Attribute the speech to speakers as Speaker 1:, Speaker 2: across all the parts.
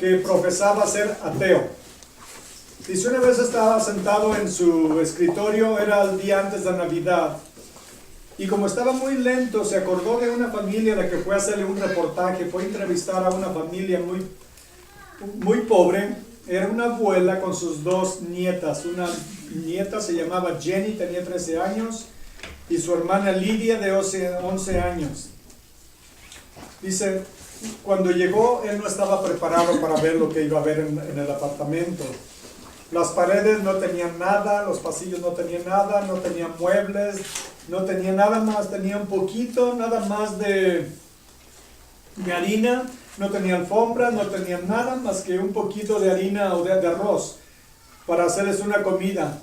Speaker 1: que profesaba ser ateo. Dice, una vez estaba sentado en su escritorio, era el día antes de Navidad, y como estaba muy lento, se acordó de una familia a la que fue a hacerle un reportaje, fue a entrevistar a una familia muy pobre. Era una abuela con sus dos nietas. Una nieta se llamaba Jenny, tenía 13 años, y su hermana Lidia de 11 años. Dice, cuando llegó, él no estaba preparado para ver lo que iba a ver en el apartamento. Las paredes no tenían nada, los pasillos no tenían nada, no tenían muebles, no tenía nada más, tenía un poquito, nada más de harina, no tenía alfombra, no tenía nada más que un poquito de harina o de arroz para hacerles una comida.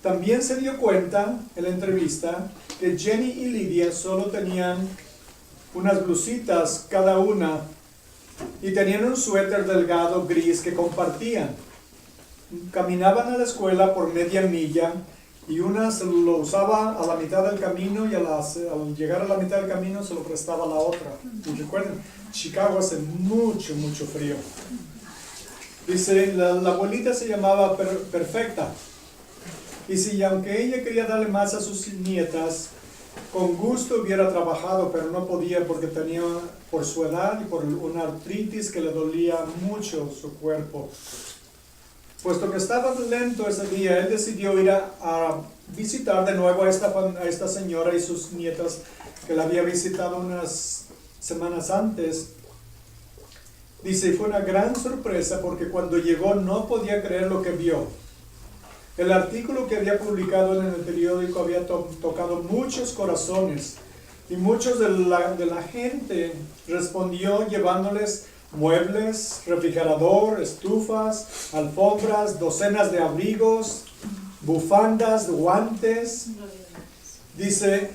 Speaker 1: También se dio cuenta en la entrevista que Jenny y Lidia solo tenían unas blusitas cada una y tenían un suéter delgado gris que compartían. Caminaban a la escuela por media milla y una se lo usaba a la mitad del camino y al llegar a la mitad del camino se lo prestaba a la otra. Y recuerden, Chicago hace mucho frío. Dice, la abuelita se llamaba Perfecta. Y aunque ella quería darle más a sus nietas, con gusto hubiera trabajado, pero no podía porque tenía, por su edad y por una artritis que le dolía mucho su cuerpo. Puesto que estaba lento ese día, él decidió ir a visitar de nuevo a esta señora y sus nietas que la había visitado unas semanas antes. Dice, fue una gran sorpresa porque cuando llegó no podía creer lo que vio. El artículo que había publicado en el periódico había tocado muchos corazones y muchos de la gente respondió llevándoles muebles, refrigerador, estufas, alfombras, docenas de abrigos, bufandas, guantes. Dice,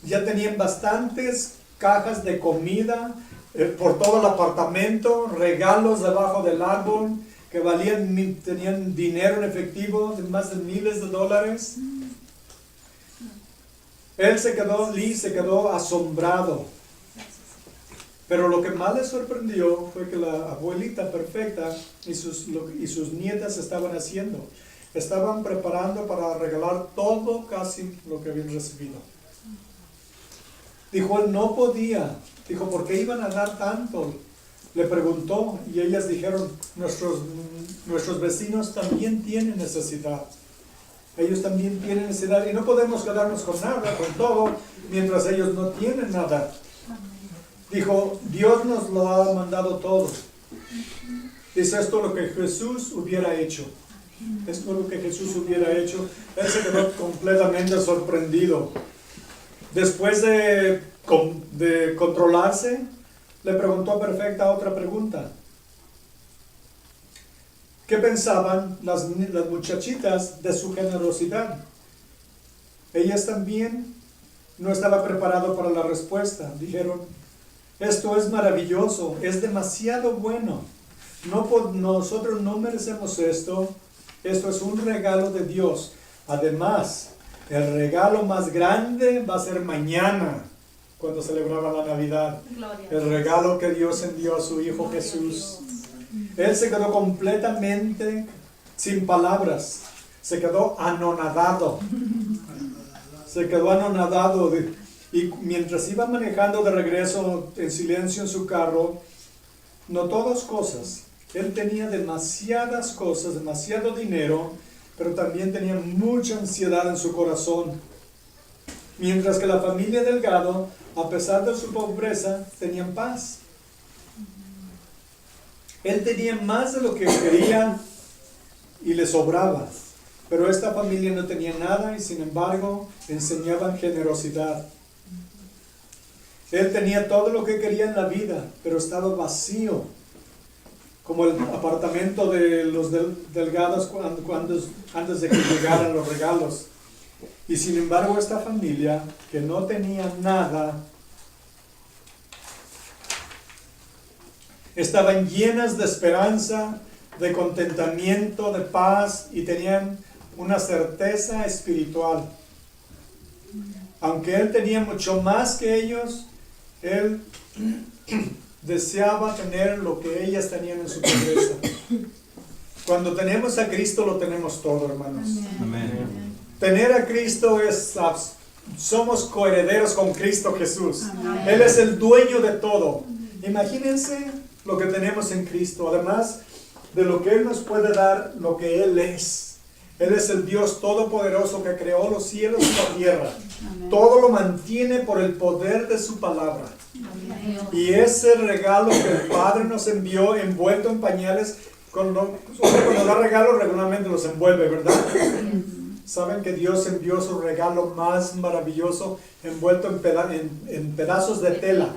Speaker 1: ya tenían bastantes cajas de comida por todo el apartamento, regalos debajo del árbol que tenían dinero en efectivo de más de miles de dólares. Lee se quedó asombrado. Pero lo que más le sorprendió fue que la abuelita Perfecta y sus nietas estaban haciendo. Estaban preparando para regalar todo casi lo que habían recibido. Dijo, él no podía. Dijo, ¿por qué iban a dar tanto? Le preguntó y ellas dijeron, nuestros vecinos también tienen necesidad. Ellos también tienen necesidad y no podemos quedarnos con nada, con todo, mientras ellos no tienen nada. Dijo, Dios nos lo ha mandado todo. Dice, esto es lo que Jesús hubiera hecho. Esto es lo que Jesús hubiera hecho. Él se quedó completamente sorprendido. Después de controlarse, le preguntó a Perfecta otra pregunta. ¿Qué pensaban las muchachitas de su generosidad? Ellas también no estaban preparadas para la respuesta. Dijeron, esto es maravilloso, es demasiado bueno. Nosotros no merecemos esto. Esto es un regalo de Dios. Además, el regalo más grande va a ser mañana, cuando celebraba la Navidad. El regalo que Dios envió a su Hijo Jesús. Él se quedó completamente sin palabras. Se quedó anonadado. Se quedó anonadado. Y mientras iba manejando de regreso en silencio en su carro, notó dos cosas. Él tenía demasiadas cosas, demasiado dinero, pero también tenía mucha ansiedad en su corazón. Mientras que la familia Delgado, a pesar de su pobreza, tenían paz. Él tenía más de lo que quería y le sobraba. Pero esta familia no tenía nada y sin embargo enseñaban generosidad. Él tenía todo lo que quería en la vida, pero estaba vacío. Como el apartamento de los Delgados antes de que llegaran los regalos. Y sin embargo esta familia, que no tenía nada, estaban llenas de esperanza, de contentamiento, de paz y tenían una certeza espiritual. Aunque él tenía mucho más que ellos, él deseaba tener lo que ellas tenían en su pobreza. Cuando tenemos a Cristo lo tenemos todo, hermanos.
Speaker 2: Amén.
Speaker 1: Tener a Cristo somos coherederos con Cristo Jesús. Él es el dueño de todo. Imagínense lo que tenemos en Cristo, además de lo que Él nos puede dar, lo que Él es. Él es el Dios todopoderoso que creó los cielos y la tierra. Todo lo mantiene por el poder de su palabra. Y ese regalo que el Padre nos envió envuelto en pañales, cuando da regalos regularmente los envuelve, ¿verdad? Saben que Dios envió su regalo más maravilloso envuelto en pedazos de tela.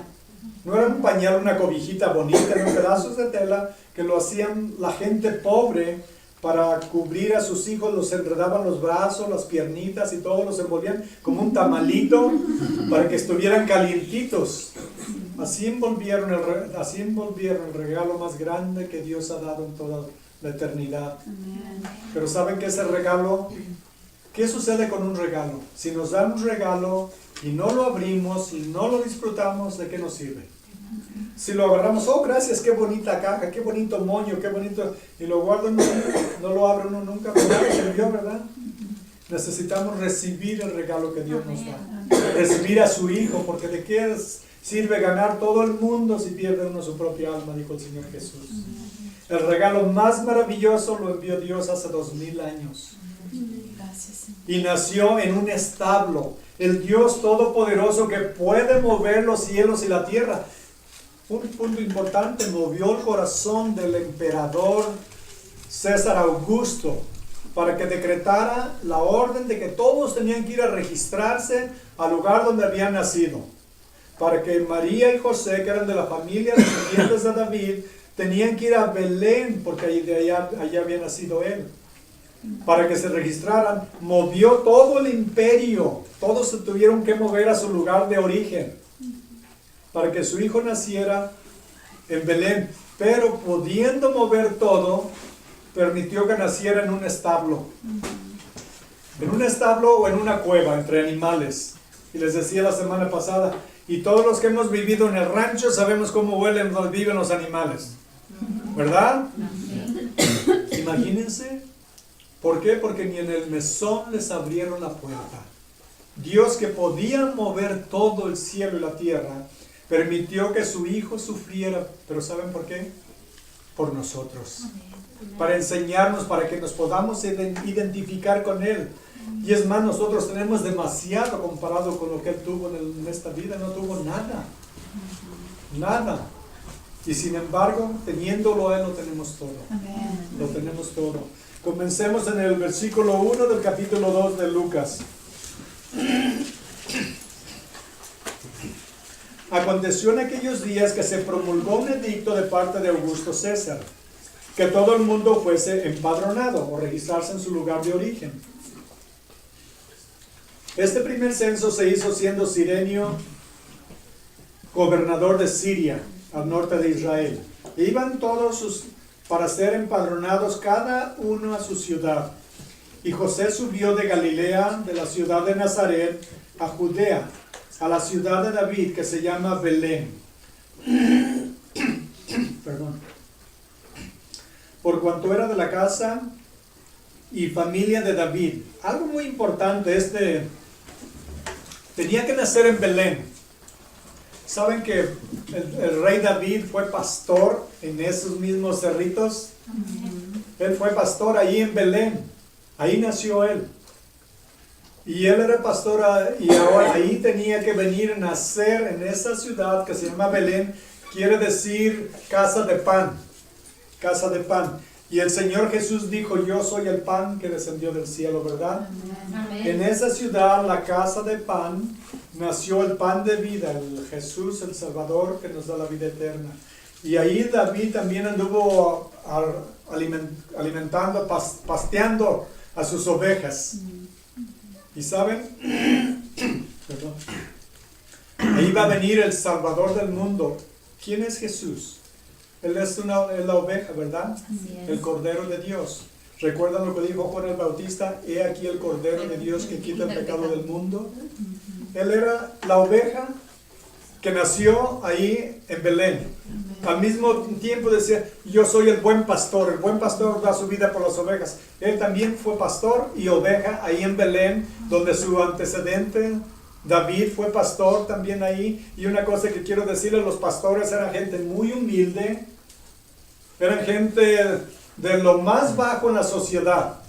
Speaker 1: No era un pañal, una cobijita bonita, eran pedazos de tela que lo hacían la gente pobre para cubrir a sus hijos. Los enredaban los brazos, las piernitas y todo, los envolvían como un tamalito para que estuvieran calientitos. Así envolvieron el regalo más grande que Dios ha dado en toda la eternidad. Pero ¿saben qué es el regalo? ¿Qué sucede con un regalo? Si nos dan un regalo y no lo abrimos y no lo disfrutamos, ¿de qué nos sirve? Si lo agarramos, oh gracias, qué bonita caja, qué bonito moño, qué bonito, y lo guardo, no lo abre uno nunca, ¿verdad? Necesitamos recibir el regalo que Dios nos da. Recibir a su Hijo, porque ¿de qué sirve ganar todo el mundo si pierde uno su propia alma? Dijo el Señor Jesús. El regalo más maravilloso lo envió Dios hace 2000 años. Y nació en un establo. El Dios todopoderoso que puede mover los cielos y la tierra. Un punto importante, movió el corazón del emperador César Augusto para que decretara la orden de que todos tenían que ir a registrarse al lugar donde habían nacido. Para que María y José, que eran de la familia descendientes de David, tenían que ir a Belén, porque allá había nacido él. Para que se registraran, movió todo el imperio. Todos se tuvieron que mover a su lugar de origen para que su hijo naciera en Belén. Pero pudiendo mover todo, permitió que naciera en un establo. En un establo o en una cueva, entre animales. Y les decía la semana pasada, y todos los que hemos vivido en el rancho sabemos cómo huelen donde viven los animales. ¿Verdad? Imagínense. ¿Por qué? Porque ni en el mesón les abrieron la puerta. Dios, que podía mover todo el cielo y la tierra, permitió que su Hijo sufriera. ¿Pero saben por qué? Por nosotros. Para enseñarnos, para que nos podamos identificar con Él. Y es más, nosotros tenemos demasiado comparado con lo que Él tuvo en esta vida. No tuvo nada. Nada. Y sin embargo, teniéndolo a Él, lo tenemos todo. Lo tenemos todo. Comencemos en el versículo 1 del capítulo 2 de Lucas. Aconteció en aquellos días que se promulgó un edicto de parte de Augusto César, que todo el mundo fuese empadronado o registrarse en su lugar de origen. Este primer censo se hizo siendo Cirenio gobernador de Siria, al norte de Israel. E iban todos para ser empadronados cada uno a su ciudad. Y José subió de Galilea, de la ciudad de Nazaret, a Judea, a la ciudad de David, que se llama Belén. Perdón. Por cuanto era de la casa y familia de David. Algo muy importante, tenía que nacer en Belén. ¿Saben que el rey David fue pastor en esos mismos cerritos? Él fue pastor ahí en Belén. Ahí nació él. Y él era pastor y ahora ahí tenía que venir a nacer en esa ciudad que se llama Belén. Quiere decir casa de pan. Casa de pan. Y el Señor Jesús dijo, yo soy el pan que descendió del cielo, ¿verdad? Amén. En esa ciudad, la casa de pan, nació el pan de vida, el Jesús, el Salvador, que nos da la vida eterna. Y ahí David también anduvo alimentando, pasteando a sus ovejas. ¿Y saben? Perdón. Ahí va a venir el Salvador del mundo. ¿Quién es Jesús? Él es la oveja, ¿verdad? El Cordero de Dios. ¿Recuerdan lo que dijo Juan el Bautista? He aquí el Cordero de Dios que quita el pecado del mundo. Él era la oveja que nació ahí en Belén. al mismo tiempo decía, yo soy el buen pastor da su vida por las ovejas. Él también fue pastor y oveja ahí en Belén, donde su antecedente David fue pastor también ahí. Y una cosa que quiero decirles, los pastores eran gente muy humilde, eran gente de lo más bajo en la sociedad,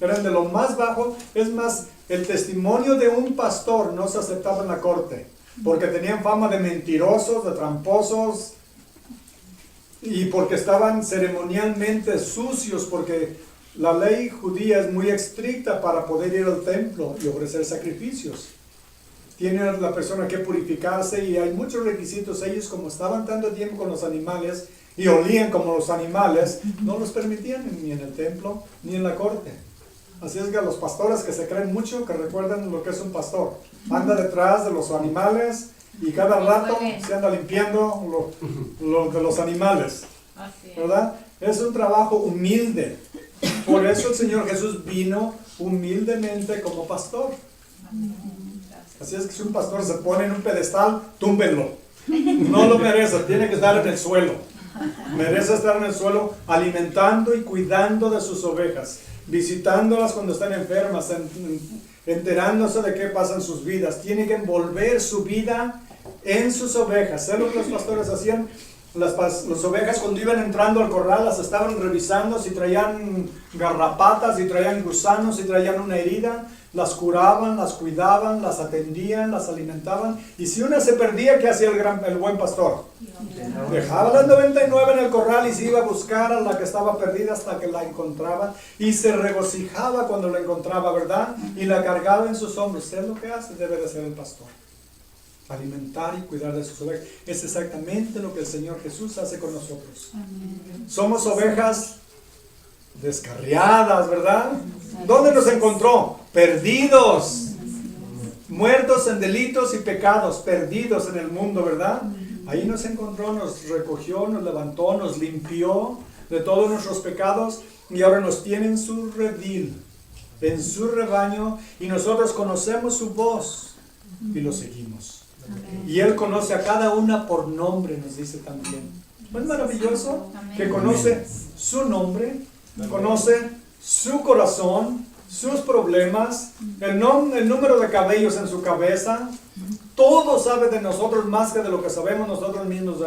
Speaker 1: eran de lo más bajo. Es más, el testimonio de un pastor no se aceptaba en la corte, porque tenían fama de mentirosos, de tramposos, y porque estaban ceremonialmente sucios, porque la ley judía es muy estricta para poder ir al templo y ofrecer sacrificios. Tiene la persona que purificarse y hay muchos requisitos. Ellos, como estaban tanto tiempo con los animales y olían como los animales, no los permitían ni en el templo ni en la corte. Así es que los pastores que se creen mucho, que recuerdan lo que es un pastor, anda detrás de los animales y cada rato se anda limpiando lo de los animales, ¿verdad? Es un trabajo humilde. Por eso el Señor Jesús vino humildemente como pastor. Así es que si un pastor se pone en un pedestal, túmbenlo. No lo merece, tiene que estar en el suelo. Merece estar en el suelo alimentando y cuidando de sus ovejas, visitándolas cuando están enfermas, enterándose de qué pasa en sus vidas. Tiene que envolver su vida en sus ovejas. ¿Saben lo que los pastores hacían? Las ovejas, cuando iban entrando al corral, las estaban revisando si traían garrapatas, si traían gusanos, si traían una herida. Las curaban, las cuidaban, las atendían, las alimentaban. Y si una se perdía, ¿qué hacía el buen pastor? Dejaba las 99 en el corral y se iba a buscar a la que estaba perdida hasta que la encontraba. Y se regocijaba cuando la encontraba, ¿verdad? Y la cargaba en sus hombros. ¿Qué es lo que hace? Debe de ser el pastor. Alimentar y cuidar de sus ovejas. Es exactamente lo que el Señor Jesús hace con nosotros. Somos ovejas descarriadas, ¿verdad? ¿Dónde nos encontró? Perdidos, muertos en delitos y pecados, perdidos en el mundo, ¿verdad? Ahí nos encontró, nos recogió, nos levantó, nos limpió de todos nuestros pecados y ahora nos tiene en su redil, en su rebaño, y nosotros conocemos su voz y lo seguimos. Y Él conoce a cada una por nombre, nos dice también. ¿No es maravilloso? Que conoce su nombre, conoce su corazón, sus problemas, el número de cabellos en su cabeza. Todo sabe de nosotros más que de lo que sabemos nosotros mismos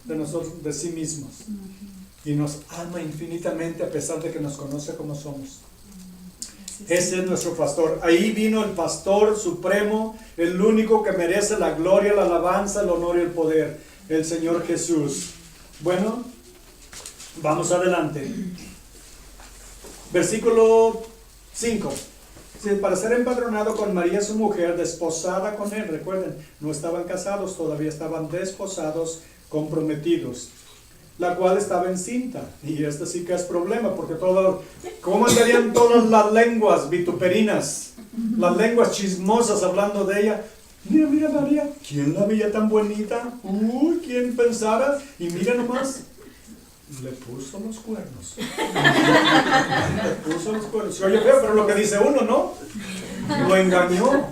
Speaker 1: de sí mismos. Y nos ama infinitamente a pesar de que nos conoce como somos. Ese es nuestro pastor. Ahí vino el pastor supremo, el único que merece la gloria, la alabanza, el honor y el poder, el Señor Jesús. Bueno, vamos adelante. Versículo 5. Para ser empadronado con María su mujer, desposada con él. Recuerden, no estaban casados, todavía estaban desposados, comprometidos, la cual estaba encinta. Y este sí que es problema, porque ¿cómo andarían todas las lenguas vituperinas, las lenguas chismosas hablando de ella? Mira María, ¿quién la veía tan bonita? ¿Quién pensara? Y mira nomás, le puso los cuernos. Le puso los cuernos. Se oye feo, pero lo que dice uno, ¿no? Lo engañó.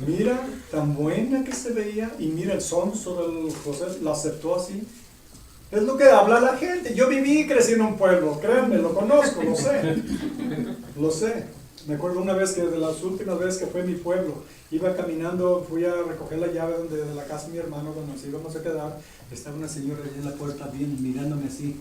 Speaker 1: Mira, tan buena que se veía. Y mira el sonso del José, la aceptó así. Es lo que habla la gente. Yo viví y crecí en un pueblo, créanme, lo conozco, lo sé. Lo sé. Me acuerdo una vez que de las últimas veces que fue a mi pueblo, iba caminando, fui a recoger la llave de la casa de mi hermano donde nos íbamos a quedar. Estaba una señora allí en la puerta mirándome así,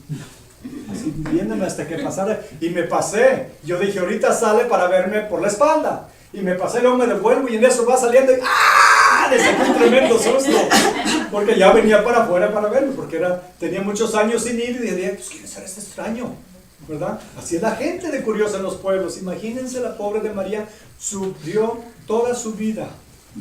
Speaker 1: viéndome hasta que pasara, y me pasé. Yo dije, ahorita sale para verme por la espalda, y me pasé, luego me devuelvo y en eso va saliendo y ¡ah! Le saqué un tremendo susto, porque ya venía para afuera para verme, porque tenía muchos años sin ir y diría, pues ¿quién será este extraño? ¿Verdad? Así es la gente de curiosa en los pueblos. Imagínense, la pobre de María sufrió toda su vida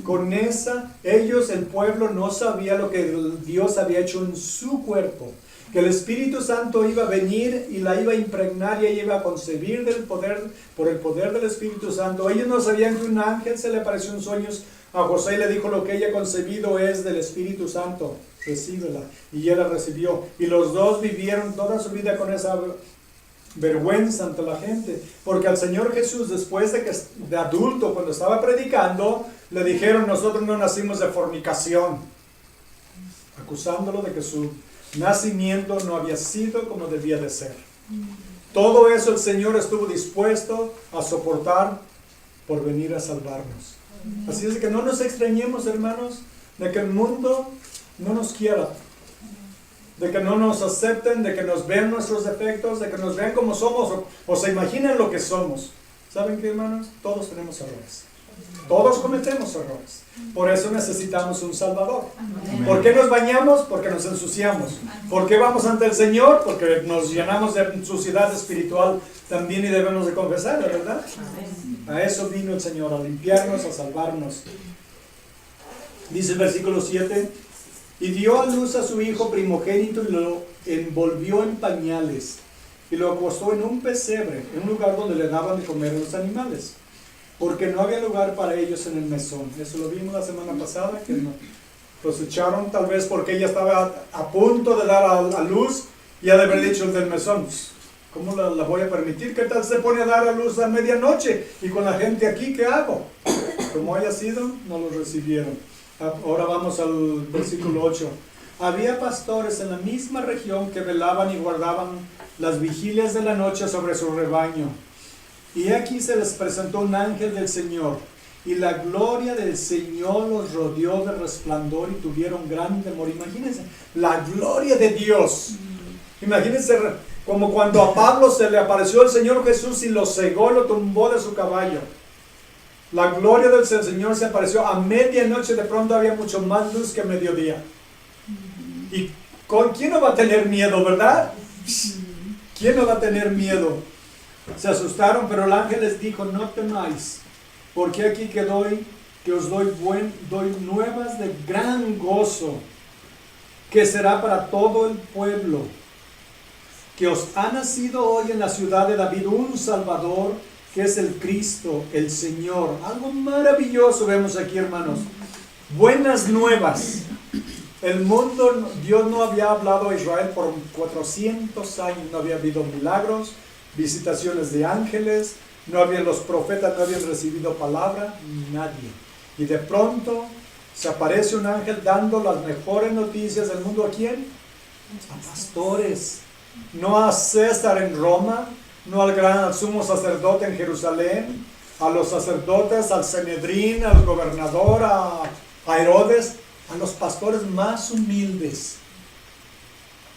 Speaker 1: con el pueblo no sabía lo que Dios había hecho en su cuerpo, que el Espíritu Santo iba a venir y la iba a impregnar y ella iba a concebir por el poder del Espíritu Santo. Ellos no sabían que un ángel se le apareció en sueños a José y le dijo, lo que ella ha concebido es del Espíritu Santo, recíbela. Y ella la recibió, y los dos vivieron toda su vida con esa vergüenza ante la gente, porque al Señor Jesús, después de adulto, cuando estaba predicando, le dijeron, nosotros no nacimos de fornicación. acusándolo de que su nacimiento no había sido como debía de ser. Todo eso el Señor estuvo dispuesto a soportar por venir a salvarnos. Así es que no nos extrañemos, hermanos, de que el mundo no nos quiera, de que no nos acepten, de que nos vean nuestros defectos, de que nos vean como somos o se imaginen lo que somos. ¿Saben qué, hermanos? Todos tenemos errores. Todos cometemos errores. Por eso necesitamos un Salvador. ¿Por qué nos bañamos? Porque nos ensuciamos. ¿Por qué vamos ante el Señor? Porque nos llenamos de suciedad espiritual también y debemos de confesarlo, ¿verdad? A eso vino el Señor, a limpiarnos, a salvarnos. Dice el versículo 7, y dio a luz a su hijo primogénito y lo envolvió en pañales y lo acostó en un pesebre, en un lugar donde le daban de comer a los animales, porque no había lugar para ellos en el mesón. Eso lo vimos la semana pasada, que los echaron tal vez porque ella estaba a punto de dar a luz y ha de haber dicho el del mesón, ¿cómo la voy a permitir? ¿Qué tal se pone a dar a luz a medianoche? Y con la gente aquí, ¿qué hago? Como haya sido, no lo recibieron. Ahora vamos al versículo 8. Había pastores en la misma región que velaban y guardaban las vigilias de la noche sobre su rebaño. Y aquí se les presentó un ángel del Señor, y la gloria del Señor los rodeó de resplandor y tuvieron gran temor. Imagínense, la gloria de Dios. Imagínense como cuando a Pablo se le apareció el Señor Jesús y lo cegó, lo tumbó de su caballo. La gloria del Señor se apareció a medianoche, de pronto había mucho más luz que mediodía. ¿Y con quién no va a tener miedo, verdad? ¿Quién no va a tener miedo? Se asustaron, pero el ángel les dijo, no temáis, porque aquí que os doy nuevas de gran gozo, que será para todo el pueblo, que os ha nacido hoy en la ciudad de David un Salvador, que es el Cristo, el Señor. Algo maravilloso vemos aquí, hermanos. Buenas nuevas. El mundo, Dios no había hablado a Israel por 400 años, no había habido milagros, visitaciones de ángeles, los profetas no habían recibido palabra, nadie. Y de pronto se aparece un ángel dando las mejores noticias del mundo. ¿A quién? A pastores. No a César en Roma, no al sumo sacerdote en Jerusalén, a los sacerdotes, al Sanedrín, al gobernador, a Herodes, a los pastores más humildes,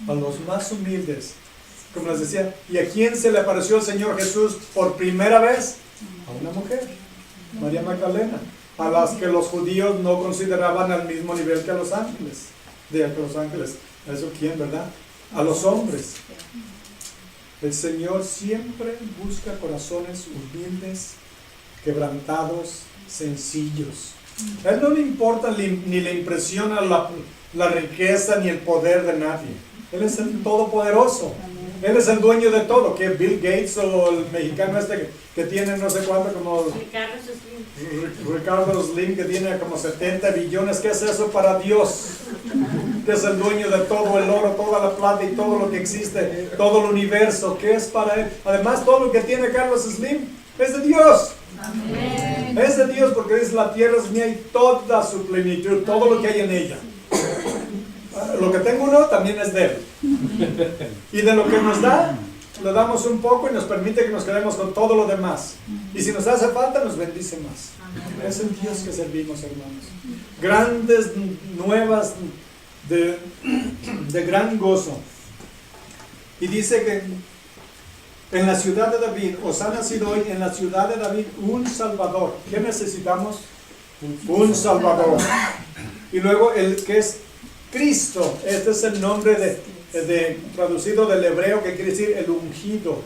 Speaker 1: a los más humildes. Como les decía, ¿y a quién se le apareció el Señor Jesús por primera vez? A una mujer, María Magdalena, a las que los judíos no consideraban al mismo nivel que a los ángeles. ¿Eso quién, verdad? A los hombres. El Señor siempre busca corazones humildes, quebrantados, sencillos. A Él no le importa ni le impresiona la riqueza ni el poder de nadie. Él es el todopoderoso. Él es el dueño de todo. Que Bill Gates o el mexicano que tiene no sé cuánto, como Ricardo Slim, que tiene como 70 billones. ¿Qué es eso para Dios? Que es el dueño de todo el oro, toda la plata y todo lo que existe, todo el universo. ¿Qué es para Él? Además, todo lo que tiene Carlos Slim es de Dios. Amén. Es de Dios, porque dice, la tierra es mía y toda su plenitud, todo lo que hay en ella. Lo que tengo uno también es de Él. Y de lo que nos da, le damos un poco y nos permite que nos quedemos con todo lo demás. Y si nos hace falta, nos bendice más. Es el Dios que servimos, hermanos. Grandes nuevas de gran gozo. Y dice que en la ciudad de David, os ha nacido hoy en la ciudad de David un Salvador. ¿Qué necesitamos? Un Salvador. Y luego el que es Cristo. Este es el nombre traducido del hebreo, que quiere decir el ungido,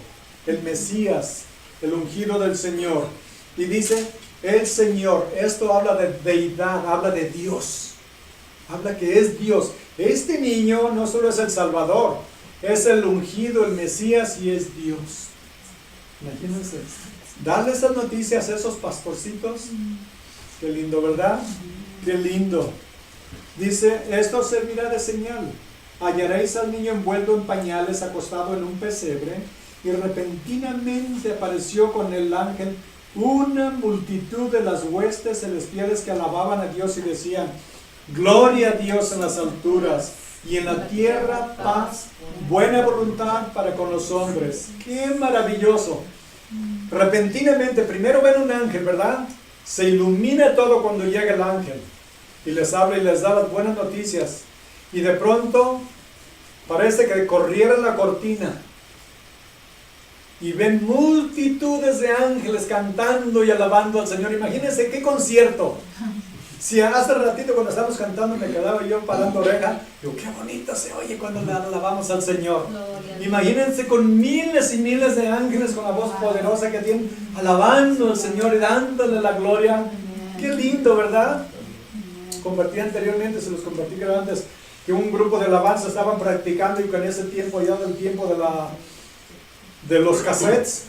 Speaker 1: el Mesías, el ungido del Señor. Y dice el Señor. Esto habla de deidad, habla de Dios. Habla que es Dios. Este niño no solo es el Salvador, es el ungido, el Mesías, y es Dios. Imagínense. Darle esas noticias a esos pastorcitos. Qué lindo, ¿verdad? Qué lindo. Dice, esto servirá de señal. Hallaréis al niño envuelto en pañales, acostado en un pesebre, y repentinamente apareció con el ángel una multitud de las huestes celestiales que alababan a Dios y decían, gloria a Dios en las alturas y en la tierra paz, buena voluntad para con los hombres. ¡Qué maravilloso! Repentinamente, primero ven un ángel, ¿verdad? Se ilumina todo cuando llega el ángel y les habla y les da las buenas noticias. Y de pronto parece que corriera la cortina y ven multitudes de ángeles cantando y alabando al Señor. Imagínense qué concierto. Si hace ratito cuando estábamos cantando me quedaba yo parando oreja, digo, qué bonito se oye cuando le alabamos al Señor. Imagínense con miles y miles de ángeles con la voz poderosa que tienen, alabando al Señor y dándole la gloria. Qué lindo, ¿verdad? Compartí anteriormente, se los compartí creo antes, que un grupo de alabanza estaban practicando y con ese tiempo, ya del tiempo de los cassettes,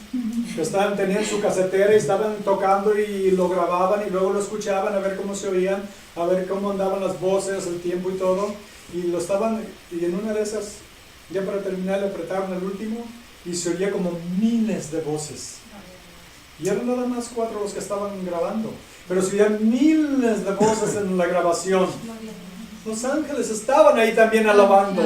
Speaker 1: que tenían su casetera y estaban tocando y lo grababan y luego lo escuchaban a ver cómo se oían, a ver cómo andaban las voces, el tiempo y todo, y en una de esas, ya para terminar, le apretaron el último y se oía como miles de voces. Y eran nada más 4 los que estaban grabando, pero se oían miles de voces en la grabación. Los ángeles estaban ahí también alabando.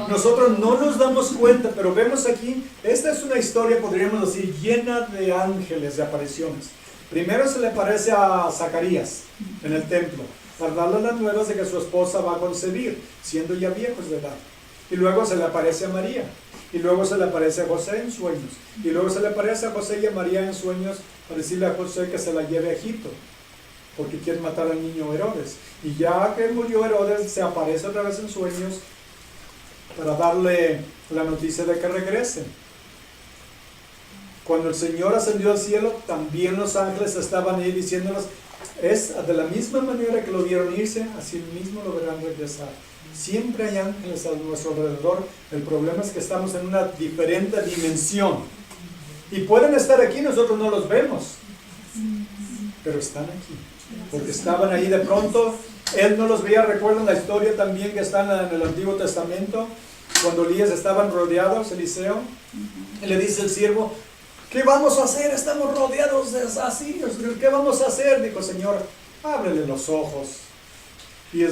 Speaker 1: Nosotros no nos damos cuenta, pero vemos aquí, esta es una historia, podríamos decir, llena de ángeles, de apariciones. Primero se le aparece a Zacarías en el templo, para darle las nuevas de que su esposa va a concebir, siendo ya viejos de edad. Y luego se le aparece a María, y luego se le aparece a José en sueños, y luego se le aparece a José y a María en sueños para decirle a José que se la lleve a Egipto, porque quieren matar al niño Herodes. Y ya que murió Herodes, se aparece otra vez en sueños para darle la noticia de que regrese. Cuando el Señor ascendió al cielo, también los ángeles estaban ahí diciéndonos, es de la misma manera que lo vieron irse, así mismo lo verán regresar. Siempre hay ángeles a nuestro alrededor. El problema es que estamos en una diferente dimensión. Y pueden estar aquí, nosotros no los vemos, pero están aquí. Porque estaban ahí de pronto, él no los veía. Recuerdan la historia también que está en el Antiguo Testamento, cuando Elías estaban rodeados, Eliseo, y le dice el siervo, ¿qué vamos a hacer? Estamos rodeados de asirios, ¿qué vamos a hacer? Dijo, Señor, ábrele los ojos. Y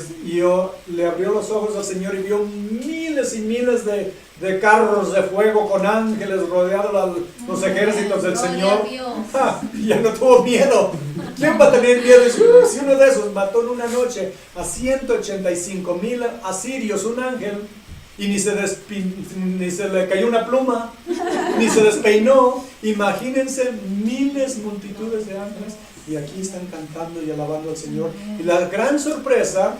Speaker 1: le abrió los ojos al Señor y vio miles y miles de carros de fuego con ángeles rodeando los ejércitos del Señor. Ya no tuvo miedo. ¿Quién va a tener miedo? Si uno de esos mató en una noche a 185,000 asirios, un ángel, y ni se le cayó una pluma, ni se despeinó. Imagínense miles, multitudes de ángeles, y aquí están cantando y alabando al Señor. Y la gran sorpresa,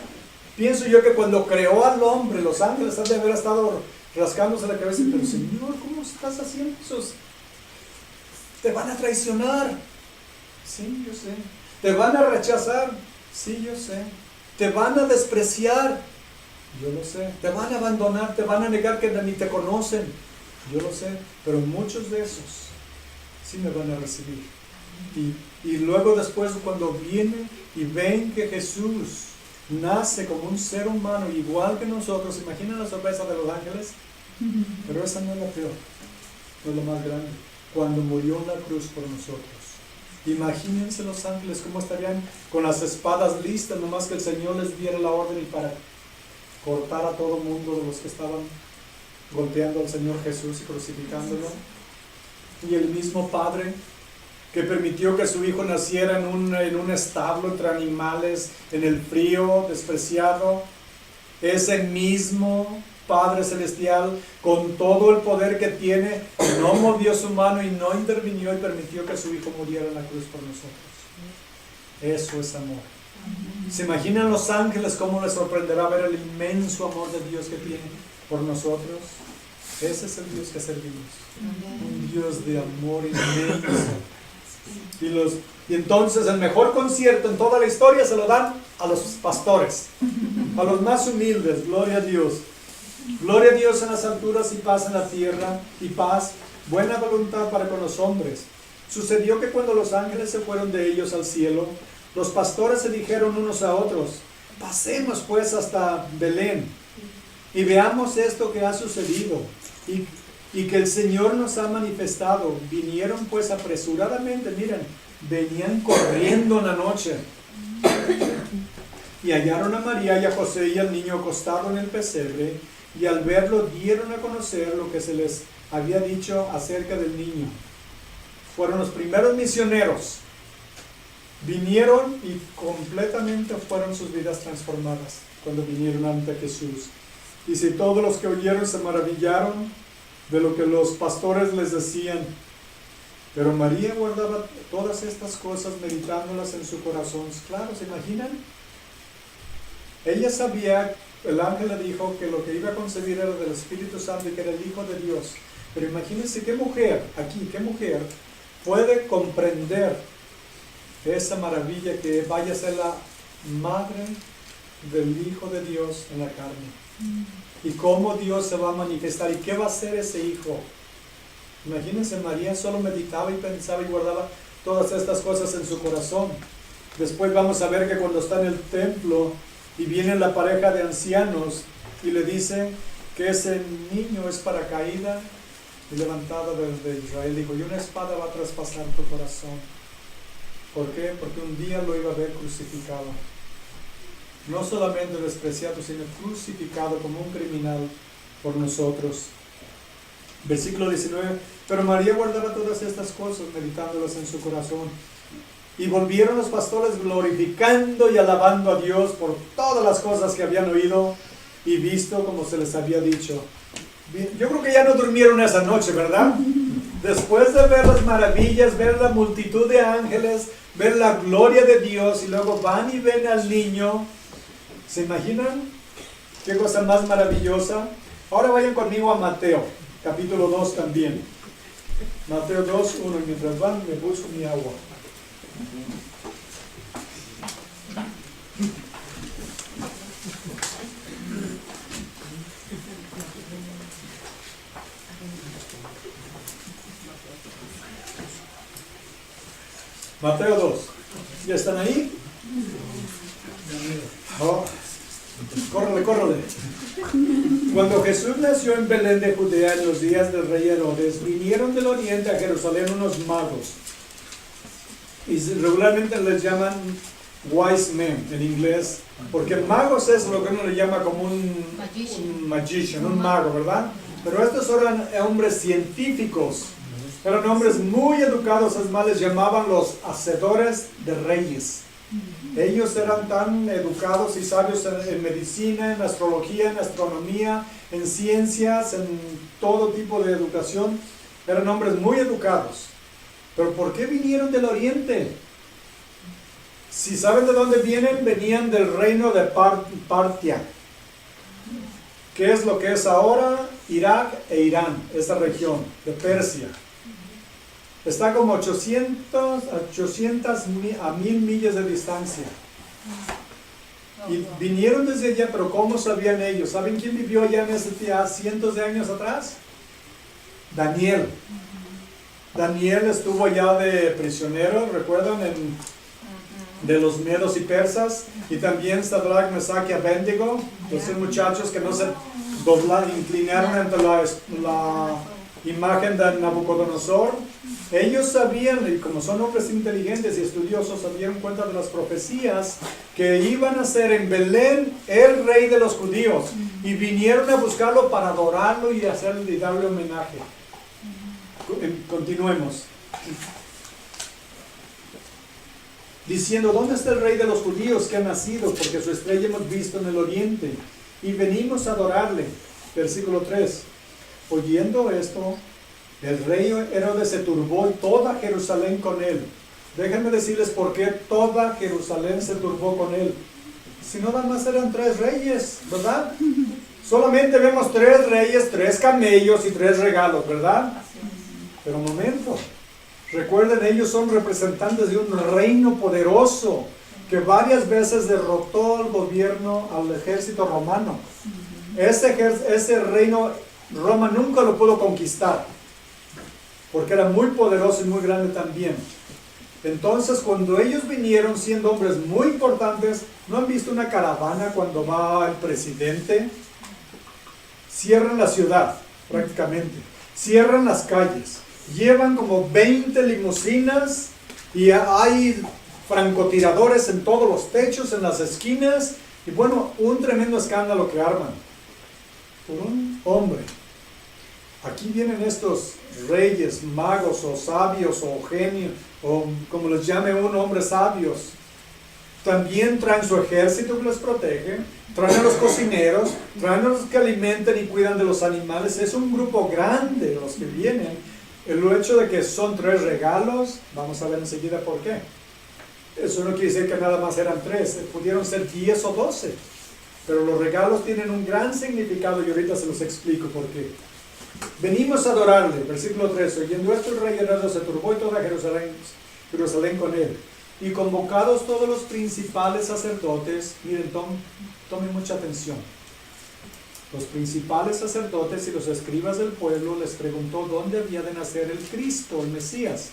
Speaker 1: pienso yo que cuando creó al hombre, los ángeles han de haber estado rascándose la cabeza, pero Señor, ¿cómo estás haciendo eso? Te van a traicionar. Sí, yo sé. Te van a rechazar. Sí, yo sé. Te van a despreciar. Yo lo sé. Te van a abandonar, te van a negar que ni te conocen. Yo lo sé. Pero muchos de esos sí me van a recibir. Y luego después cuando vienen y ven que Jesús nace como un ser humano igual que nosotros, ¿imaginan la sorpresa de los ángeles? Pero esa no es la peor, no es lo más grande. Cuando murió en la cruz por nosotros, imagínense los ángeles cómo estarían con las espadas listas, nomás que el Señor les diera la orden y para cortar a todo mundo de los que estaban golpeando al Señor Jesús y crucificándolo. Y el mismo Padre que permitió que su hijo naciera en un establo entre animales, en el frío, despreciado, ese mismo Padre Celestial, con todo el poder que tiene, no movió su mano y no intervinió y permitió que su hijo muriera en la cruz por nosotros. Eso es amor. ¿Se imaginan los ángeles cómo les sorprenderá ver el inmenso amor de Dios que tiene por nosotros? Ese es el Dios que servimos. Un Dios de amor inmenso. Y entonces el mejor concierto en toda la historia se lo dan a los pastores, a los más humildes. Gloria a Dios. Gloria a Dios en las alturas y paz en la tierra, y paz, buena voluntad para con los hombres. Sucedió que cuando los ángeles se fueron de ellos al cielo, los pastores se dijeron unos a otros, pasemos pues hasta Belén y veamos esto que ha sucedido y que el Señor nos ha manifestado. Vinieron pues apresuradamente, miren, venían corriendo en la noche Y hallaron a María y a José y al niño acostado en el pesebre, y al verlo dieron a conocer lo que se les había dicho acerca del niño. Fueron los primeros misioneros. Vinieron y completamente fueron sus vidas transformadas cuando vinieron ante Jesús. Y si todos los que oyeron se maravillaron de lo que los pastores les decían. Pero María guardaba todas estas cosas, meditándolas en su corazón. Claro, ¿se imaginan? Ella sabía, el ángel le dijo que lo que iba a concebir era del Espíritu Santo y que era el Hijo de Dios. Pero imagínense qué mujer puede comprender esa maravilla que vaya a ser la madre del Hijo de Dios en la carne. Y cómo Dios se va a manifestar y qué va a hacer ese Hijo. Imagínense, María solo meditaba y pensaba y guardaba todas estas cosas en su corazón. Después vamos a ver que cuando está en el templo y viene la pareja de ancianos y le dice que ese niño es para caída y levantada de Israel, dijo, y una espada va a traspasar tu corazón. ¿Por qué? Porque un día lo iba a ver crucificado. No solamente despreciado, sino crucificado como un criminal por nosotros. Versículo 19, pero María guardaba todas estas cosas, meditándolas en su corazón. Y volvieron los pastores glorificando y alabando a Dios por todas las cosas que habían oído y visto como se les había dicho. Yo creo que ya no durmieron esa noche, ¿verdad? Después de ver las maravillas, ver la multitud de ángeles, ver la gloria de Dios y luego van y ven al niño. ¿Se imaginan? ¿Qué cosa más maravillosa? Ahora vayan conmigo a Mateo, capítulo 2 también. Mateo 2, 1, mientras van me busco mi agua. Mateo 2. ¿Ya están ahí? Oh, córrele. Cuando Jesús nació en Belén de Judea en los días del rey Herodes, vinieron del oriente a Jerusalén unos magos. Y regularmente les llaman wise men en inglés, porque magos es lo que uno le llama como un magician, un mago, ¿verdad? Pero estos eran hombres científicos, eran hombres muy educados, es más, les llamaban los hacedores de reyes. Ellos eran tan educados y sabios en medicina, en astrología, en astronomía, en ciencias, en todo tipo de educación. Eran hombres muy educados. ¿Pero por qué vinieron del oriente? Si saben de dónde vienen, venían del reino de Partia, que es lo que es ahora Irak e Irán, esa región de Persia. Está como 800 a 1000 millas de distancia. Y vinieron desde allá, pero ¿cómo sabían ellos? ¿Saben quién vivió allá en ese día cientos de años atrás? Daniel. Daniel estuvo allá de prisionero, ¿recuerdan? De los medos y persas. Y también Sadrach, Mesach y Abednego, esos muchachos que no se inclinaron ante la imagen de Nabucodonosor. Ellos sabían, y como son hombres inteligentes y estudiosos, se dieron cuenta de las profecías que iban a ser en Belén el rey de los judíos, y vinieron a buscarlo para adorarlo y darle homenaje. Continuemos. Diciendo, ¿dónde está el rey de los judíos que ha nacido? Porque su estrella hemos visto en el oriente y venimos a adorarle. Versículo 3. Oyendo esto, el rey Herodes se turbó y toda Jerusalén con él. Déjenme decirles por qué toda Jerusalén se turbó con él. Si no, nada más eran 3 reyes, ¿verdad? Solamente vemos 3 reyes, 3 camellos y 3 regalos, ¿verdad? Pero un momento. Recuerden, ellos son representantes de un reino poderoso que varias veces derrotó al gobierno, al ejército romano. Ese reino Roma nunca lo pudo conquistar, porque era muy poderoso y muy grande también. Entonces, cuando ellos vinieron siendo hombres muy importantes, ¿no han visto una caravana cuando va el presidente? Cierran la ciudad, prácticamente. Cierran las calles. Llevan como 20 limusinas y hay francotiradores en todos los techos, en las esquinas, y bueno, un tremendo escándalo que arman por un hombre. Aquí vienen estos reyes, magos o sabios o genios, o como les llame uno, hombres sabios. También traen su ejército que les protege, traen a los cocineros, traen a los que alimentan y cuidan de los animales. Es un grupo grande los que vienen. El hecho de que son 3 regalos, vamos a ver enseguida por qué. Eso no quiere decir que nada más eran 3, pudieron ser 10 o 12. Pero los regalos tienen un gran significado y ahorita se los explico por qué. Venimos a adorarle, versículo 13. Oyendo esto el rey Herodes se turbó y toda Jerusalén con él. Y convocados todos los principales sacerdotes, miren, tomen mucha atención. Los principales sacerdotes y los escribas del pueblo les preguntó dónde había de nacer el Cristo, el Mesías.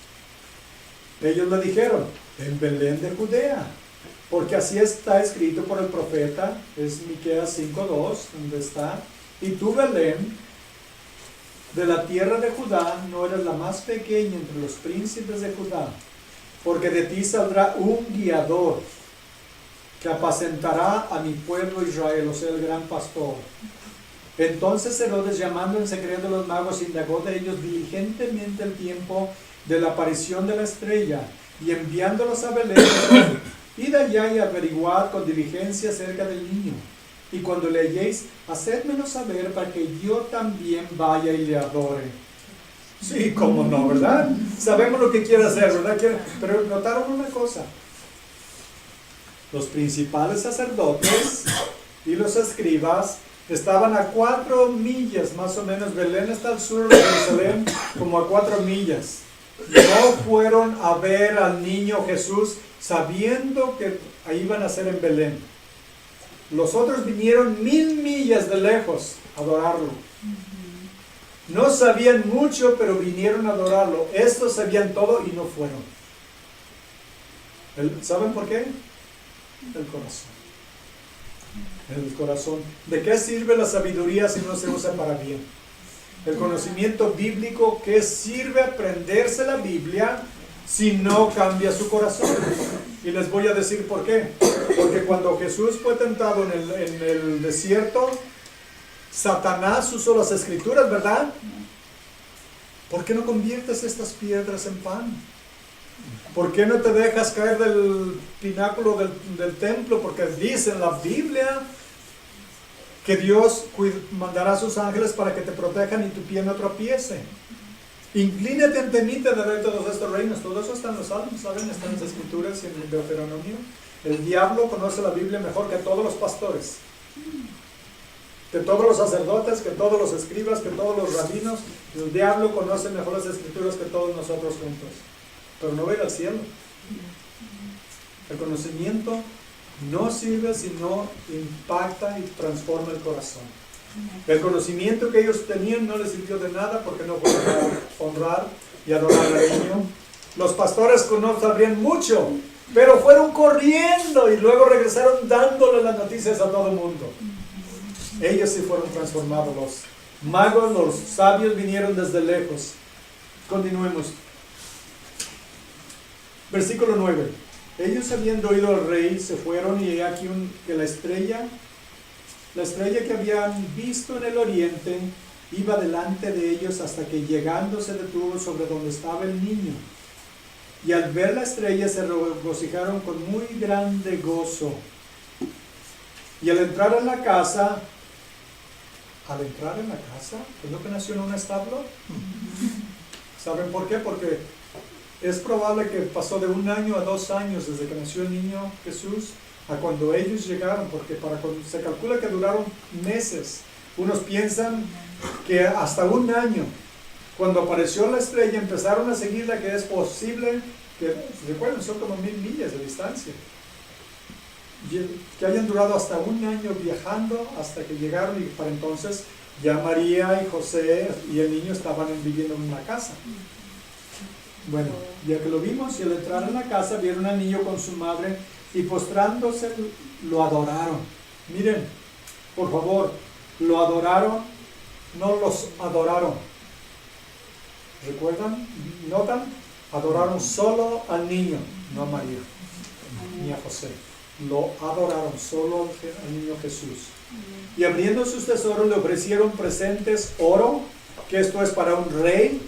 Speaker 1: Ellos le dijeron, en Belén de Judea, porque así está escrito por el profeta, es Miqueas 5:2, donde está, y tú, Belén, de la tierra de Judá, no eres la más pequeña entre los príncipes de Judá, porque de ti saldrá un guiador que apacentará a mi pueblo Israel, o sea, el gran pastor. Entonces Herodes, llamando en secreto a los magos, indagó de ellos diligentemente el tiempo de la aparición de la estrella, y enviándolos a Belén, id allá y averiguad con diligencia acerca del niño, y cuando le halléis, hacedmelo saber para que yo también vaya y le adore. Sí, cómo no, ¿verdad? Sabemos lo que quiere hacer, ¿verdad? Pero notaron una cosa. Los principales sacerdotes y los escribas estaban a 4 millas, más o menos. Belén está al sur de Jerusalén, como a 4 millas. No fueron a ver al niño Jesús sabiendo que ahí iban a ser en Belén. Los otros vinieron 1000 millas de lejos a adorarlo. No sabían mucho, pero vinieron a adorarlo. Estos sabían todo y no fueron. ¿Saben por qué? El corazón. El corazón. ¿De qué sirve la sabiduría si no se usa para bien? El conocimiento bíblico, ¿qué sirve aprenderse la Biblia si no cambia su corazón? Y les voy a decir por qué. Porque cuando Jesús fue tentado en el desierto, Satanás usó las escrituras, ¿verdad? ¿Por qué no conviertes estas piedras en pan? ¿Por qué no te dejas caer del pináculo del templo? Porque dice en la Biblia que Dios mandará a sus ángeles para que te protejan y tu pie no tropiece. Inclínate ante mí, te daré todos estos reinos. Todo eso está en los salmos, ¿saben? Está en las escrituras y en el Deuteronomio. El diablo conoce la Biblia mejor que todos los pastores, que todos los sacerdotes, que todos los escribas, que todos los rabinos. El diablo conoce mejor las escrituras que todos nosotros juntos, pero no va a ir al cielo. El conocimiento no sirve si no impacta y transforma el corazón. El conocimiento que ellos tenían no les sirvió de nada porque no fueron a honrar y adorar al niño. Los pastores no sabrían mucho, pero fueron corriendo y luego regresaron dándole las noticias a todo el mundo. Ellos sí fueron transformados. Los magos, los sabios vinieron desde lejos. Continuemos. Versículo 9. Ellos, habiendo oído al rey, se fueron, y he aquí que la estrella que habían visto en el oriente iba delante de ellos hasta que llegando se detuvo sobre donde estaba el niño. Y al ver la estrella se regocijaron con muy grande gozo. Y al entrar en la casa, ¿es lo que nació en un establo? ¿Saben por qué? Porque es probable que pasó de 1 año a 2 años desde que nació el niño Jesús a cuando ellos llegaron, porque se calcula que duraron meses. Unos piensan que hasta 1 año. Cuando apareció la estrella empezaron a seguirla, que es posible que, recuerden, son como 1000 millas de distancia, que hayan durado hasta 1 año viajando hasta que llegaron, y para entonces ya María y José y el niño estaban viviendo en una casa. Bueno, ya que lo vimos, y al entrar en la casa vieron al niño con su madre y postrándose lo adoraron. Miren, por favor, lo adoraron, no los adoraron. ¿Recuerdan? ¿Notan? Adoraron solo al niño, no a María, ni a José. Lo adoraron solo al niño Jesús. Y abriendo sus tesoros le ofrecieron presentes: oro, que esto es para un rey;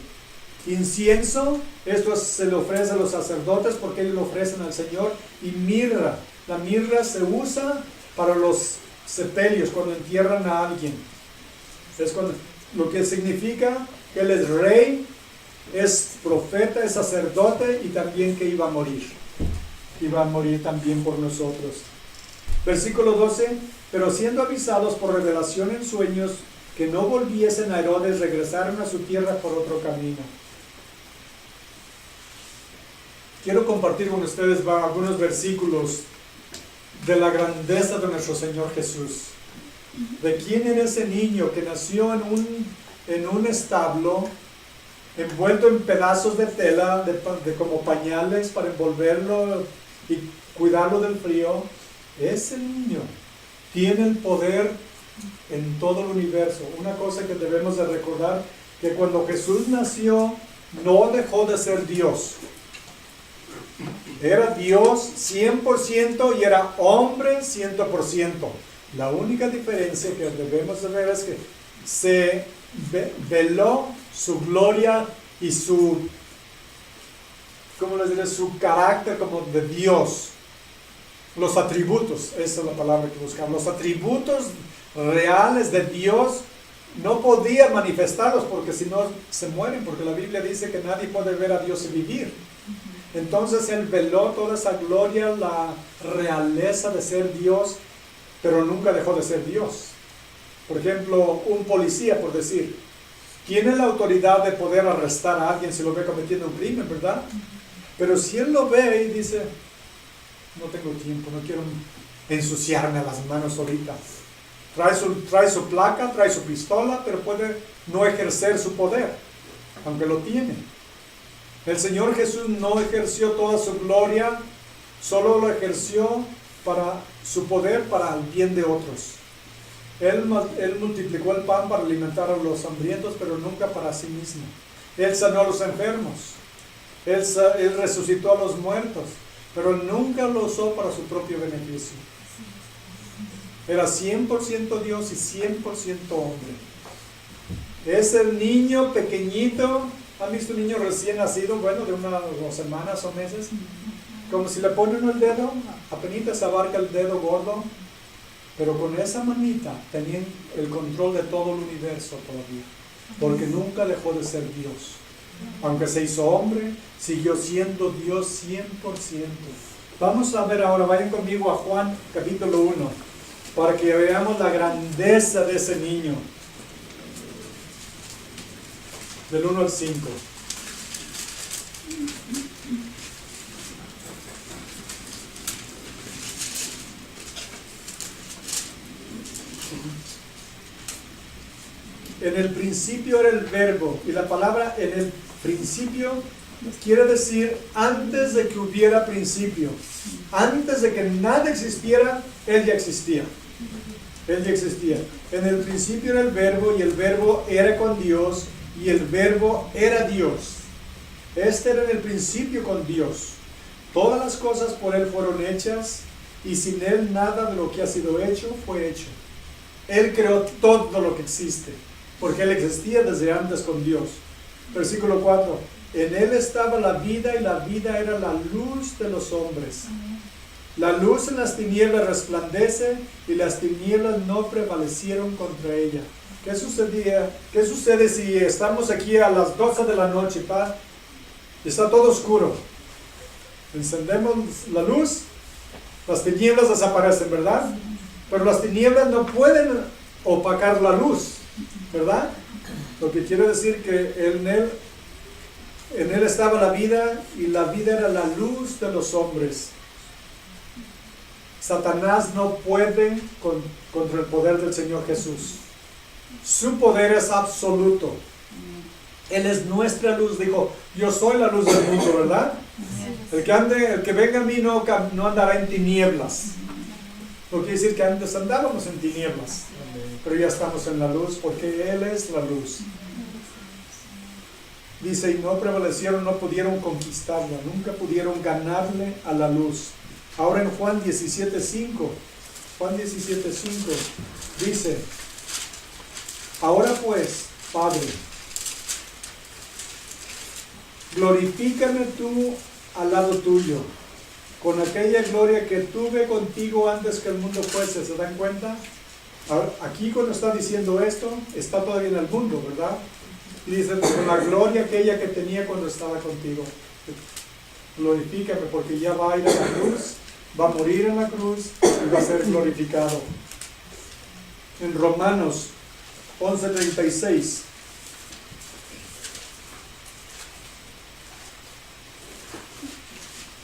Speaker 1: incienso, esto se le ofrece a los sacerdotes porque ellos lo ofrecen al Señor; y mirra. La mirra se usa para los sepelios, cuando entierran a alguien. Es lo que significa que Él es rey, es profeta, es sacerdote, y también que iba a morir. Iba a morir también por nosotros. Versículo 12: pero siendo avisados por revelación en sueños que no volviesen a Herodes, regresaron a su tierra por otro camino. Quiero compartir con ustedes algunos versículos de la grandeza de nuestro Señor Jesús. De quién era ese niño que nació en un establo, envuelto en pedazos de tela, de como pañales para envolverlo y cuidarlo del frío. Ese niño tiene el poder en todo el universo. Una cosa que debemos de recordar, que cuando Jesús nació, no dejó de ser Dios. Era Dios 100% y era hombre 100%. La única diferencia que debemos de ver es que se veló su gloria y su, ¿cómo les diré?, su carácter como de Dios. Los atributos, esa es la palabra que buscamos. Los atributos reales de Dios no podía manifestarlos, porque si no se mueren, porque la Biblia dice que nadie puede ver a Dios y vivir. Entonces Él veló toda esa gloria, la realeza de ser Dios, pero nunca dejó de ser Dios. Por ejemplo, un policía, por decir, tiene la autoridad de poder arrestar a alguien si lo ve cometiendo un crimen, ¿verdad? Pero si él lo ve y dice: no tengo tiempo, no quiero ensuciarme las manos ahorita. Trae su placa, trae su pistola, pero puede no ejercer su poder, aunque lo tiene. El Señor Jesús no ejerció toda su gloria, solo lo ejerció para su poder, para el bien de otros. Él multiplicó el pan para alimentar a los hambrientos, pero nunca para sí mismo. Él sanó a los enfermos. Él resucitó a los muertos, pero nunca lo usó para su propio beneficio. Era 100% Dios y 100% hombre. Ese niño pequeñito, ¿han visto un niño recién nacido? Bueno, de unas 2 semanas o meses. Como si le ponen el dedo, apenas abarca el dedo gordo, pero con esa manita tenían el control de todo el universo todavía, porque nunca dejó de ser Dios. Aunque se hizo hombre, siguió siendo Dios 100%. Vamos a ver ahora, vayan conmigo a Juan capítulo 1, para que veamos la grandeza de ese niño. Del 1 al 5. En el principio era el verbo, y la palabra en el principio quiere decir antes de que hubiera principio. Antes de que nada existiera, Él ya existía. Él ya existía. En el principio era el verbo, y el verbo era con Dios, y el verbo era Dios. Este era en el principio con Dios. Todas las cosas por Él fueron hechas, y sin Él nada de lo que ha sido hecho fue hecho. Él creó todo lo que existe, porque Él existía desde antes con Dios. Versículo 4. En Él estaba la vida, y la vida era la luz de los hombres. La luz en las tinieblas resplandece, y las tinieblas no prevalecieron contra ella. ¿Qué sucede si estamos aquí a las 12 de la noche, y está todo oscuro? Encendemos la luz, las tinieblas desaparecen, ¿verdad? Pero las tinieblas no pueden opacar la luz, ¿verdad? Lo que quiere decir que en él estaba la vida, y la vida era la luz de los hombres. Satanás no puede contra el poder del Señor Jesús. Su poder es absoluto. Él es nuestra luz. Dijo: yo soy la luz del mundo, ¿verdad? El que venga a mí no andará en tinieblas. No quiere decir que antes andábamos en tinieblas, pero ya estamos en la luz, porque Él es la luz. dice, y no prevalecieron, no pudieron conquistarla, nunca pudieron ganarle a la luz. Ahora en Juan 17:5, dice, ahora pues, Padre, glorifícame tú al lado tuyo, con aquella gloria que tuve contigo antes que el mundo fuese. ¿Se dan cuenta? Ahora, aquí cuando está diciendo esto, está todavía en el mundo, ¿verdad? Y dice, con la gloria aquella que tenía cuando estaba contigo. Glorifícame, porque ya va a ir a la cruz, va a morir en la cruz y va a ser glorificado. En Romanos 11:36.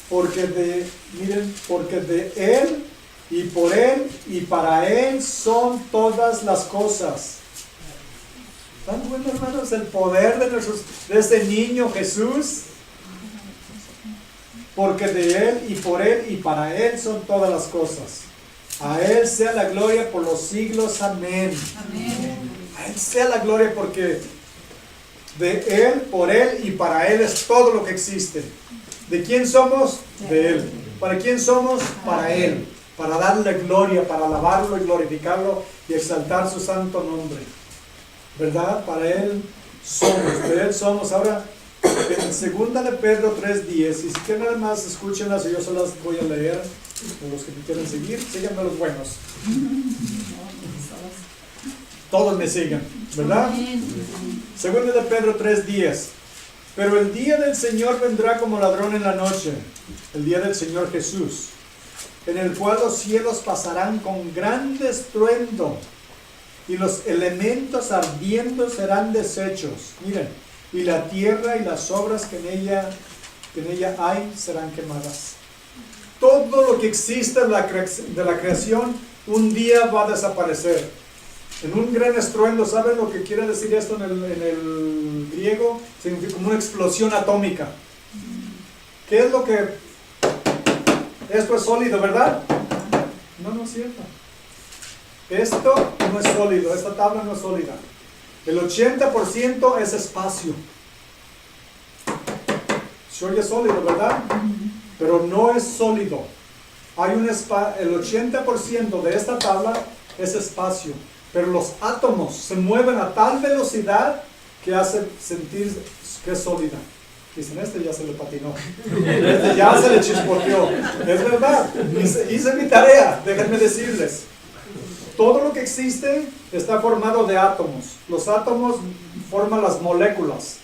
Speaker 1: Porque de Él y por Él y para Él son todas las cosas. ¿Están bueno, hermanos? El poder de ese niño Jesús. Porque de Él y por Él y para Él son todas las cosas. A Él sea la gloria por los siglos. Amén. Amén. A Él sea la gloria, porque de Él, por Él y para Él es todo lo que existe. ¿De quién somos? De Él. ¿Para quién somos? Para Él. Para darle gloria, para alabarlo y glorificarlo y exaltar su santo nombre. ¿Verdad? Para Él somos, de Él somos. Ahora, en 2 de Pedro 3:10, y si quieren nada más, escúchenlas y yo se las voy a leer. Los que me quieren seguir, síganme los buenos. Todos me sigan, ¿verdad? 2 de Pedro 3:10. Pero el día del Señor vendrá como ladrón en la noche, el día del Señor Jesús, en el cual los cielos pasarán con gran estruendo y los elementos ardiendo serán deshechos. Miren, y la tierra y las obras que en ella hay serán quemadas. Todo lo que existe de la creación un día va a desaparecer. En un gran estruendo. ¿Saben lo que quiere decir esto en el griego? Significa como una explosión atómica. ¿Qué es lo que...? Esto es sólido, ¿verdad? No, no es cierto. Esto no es sólido, esta tabla no es sólida. El 80% es espacio. Se oye sólido, ¿verdad? Pero no es sólido. Hay el 80% de esta tabla es espacio. Pero los átomos se mueven a tal velocidad que hace sentir que es sólida. Dicen, este ya se le patinó. Este ya se le chispoteó. Es verdad. Hice mi tarea, déjenme decirles. Todo lo que existe está formado de átomos. Los átomos forman las moléculas,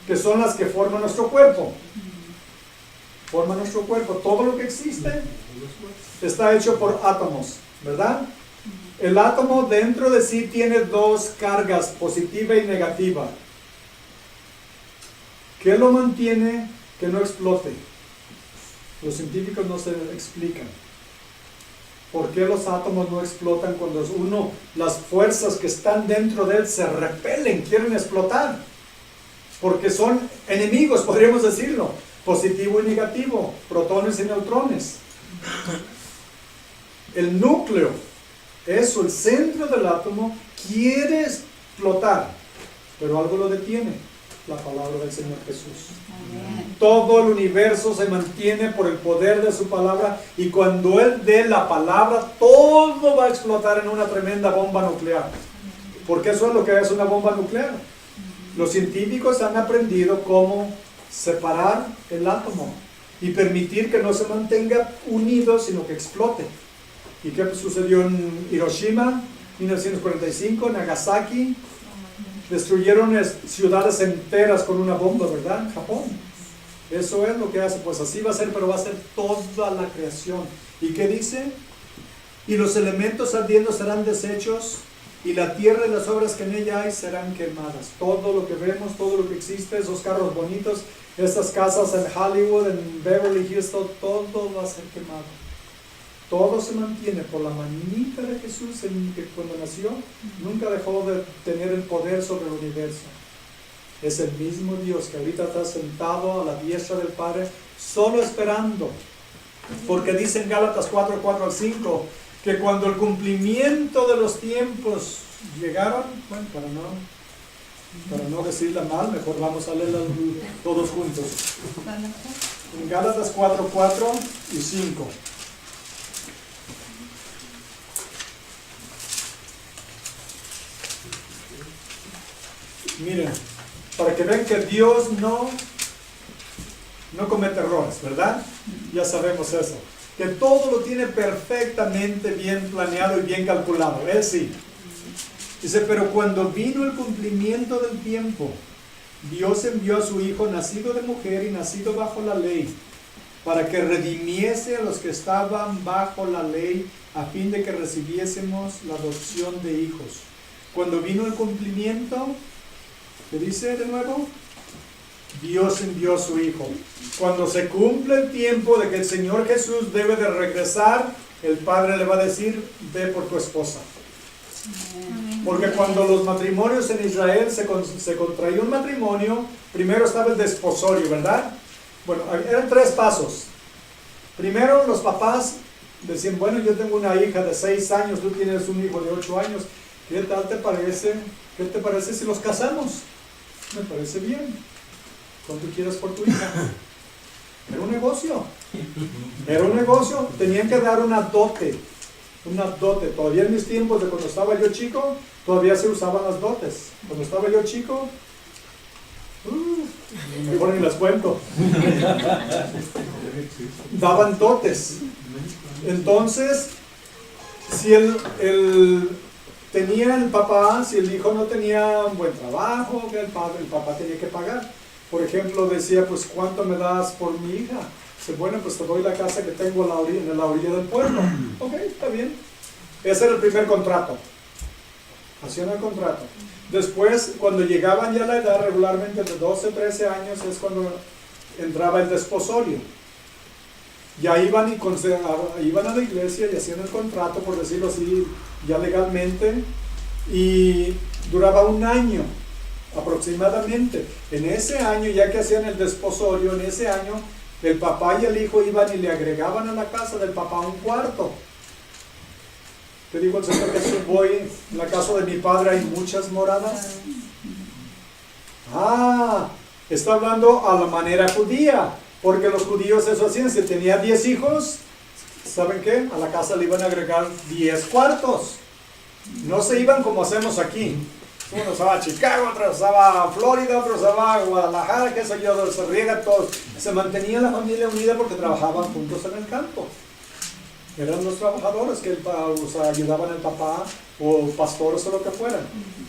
Speaker 1: que son las que forman nuestro cuerpo. Forman nuestro cuerpo. Todo lo que existe está hecho por átomos, ¿verdad? El átomo dentro de sí tiene dos cargas, positiva y negativa. ¿Qué lo mantiene que no explote? Los científicos no se explican. ¿Por qué los átomos no explotan cuando las fuerzas que están dentro de él se repelen, quieren explotar? Porque son enemigos, podríamos decirlo. Positivo y negativo, protones y neutrones. El núcleo, eso, el centro del átomo, quiere explotar, pero algo lo detiene, la palabra del Señor Jesús. Amén. Todo el universo se mantiene por el poder de su palabra, y cuando Él dé la palabra, todo va a explotar en una tremenda bomba nuclear. Porque eso es lo que es una bomba nuclear. Los científicos han aprendido cómo separar el átomo y permitir que no se mantenga unido, sino que explote. ¿Y qué sucedió en Hiroshima, 1945, Nagasaki? Destruyeron ciudades enteras con una bomba, ¿verdad? Japón. Eso es lo que hace. Pues así va a ser, pero va a ser toda la creación. ¿Y qué dice? Y los elementos ardiendo serán deshechos, y la tierra y las obras que en ella hay serán quemadas. Todo lo que vemos, todo lo que existe, esos carros bonitos, estas casas en Hollywood, en Beverly Hills, todo va a ser quemado. Todo se mantiene por la manita de Jesús, que cuando nació nunca dejó de tener el poder sobre el universo. Es el mismo Dios que ahorita está sentado a la diestra del Padre, solo esperando. Porque dice en Gálatas 4:4-5, que cuando el cumplimiento de los tiempos llegaron, bueno, Para no decirla mal, mejor vamos a leerla todos juntos. En Gálatas 4, 4 y 5. Miren, para que vean que Dios no comete errores, ¿verdad? Ya sabemos eso. Que todo lo tiene perfectamente bien planeado y bien calculado. Él sí. Dice, pero cuando vino el cumplimiento del tiempo, Dios envió a su Hijo, nacido de mujer y nacido bajo la ley, para que redimiese a los que estaban bajo la ley, a fin de que recibiésemos la adopción de hijos. Cuando vino el cumplimiento, ¿qué dice de nuevo? Dios envió a su Hijo. Cuando se cumple el tiempo de que el Señor Jesús debe de regresar, el Padre le va a decir, ve por tu esposa. Porque cuando los matrimonios en Israel se contraía un matrimonio, primero estaba el desposorio, ¿verdad? Bueno, eran 3 pasos. Primero los papás decían, bueno, yo tengo una hija de 6 años, tú tienes un hijo de 8 años, ¿qué tal te parece? ¿Qué te parece si los casamos? Me parece bien. ¿Cuánto quieres por tu hija? Era un negocio. Era un negocio. Tenían que dar una dote. Una dote. Todavía en mis tiempos de cuando estaba yo chico, todavía se usaban las dotes. Cuando estaba yo chico, mejor ni las cuento. Daban dotes. Entonces, si tenía el papá, si el hijo no tenía un buen trabajo, el papá tenía que pagar. Por ejemplo, decía, pues, ¿cuánto me das por mi hija? Dice, bueno, pues te doy la casa que tengo en la orilla del pueblo. Ok, está bien. Ese era el primer contrato. Hacían el contrato. Después, cuando llegaban ya a la edad, regularmente de 12, 13 años, es cuando entraba el desposorio. Ya iban a la iglesia y hacían el contrato, por decirlo así, ya legalmente, y duraba 1 año aproximadamente. En ese año, ya que hacían el desposorio, en ese año el papá y el hijo iban y le agregaban a la casa del papá un cuarto. Te digo el Señor Jesús, voy, en la casa de mi padre hay muchas moradas. Está hablando a la manera judía, porque los judíos eso hacían. Si tenía 10 hijos, ¿saben qué? A la casa le iban a agregar 10 cuartos. No se iban como hacemos aquí. Uno se va a Chicago, otro se va a Florida, otro se va a Guadalajara, qué sé yo, se riegan todos. Se mantenía la familia unida porque trabajaban juntos en el campo. Eran los trabajadores que ayudaban al papá, o pastores o lo que fueran.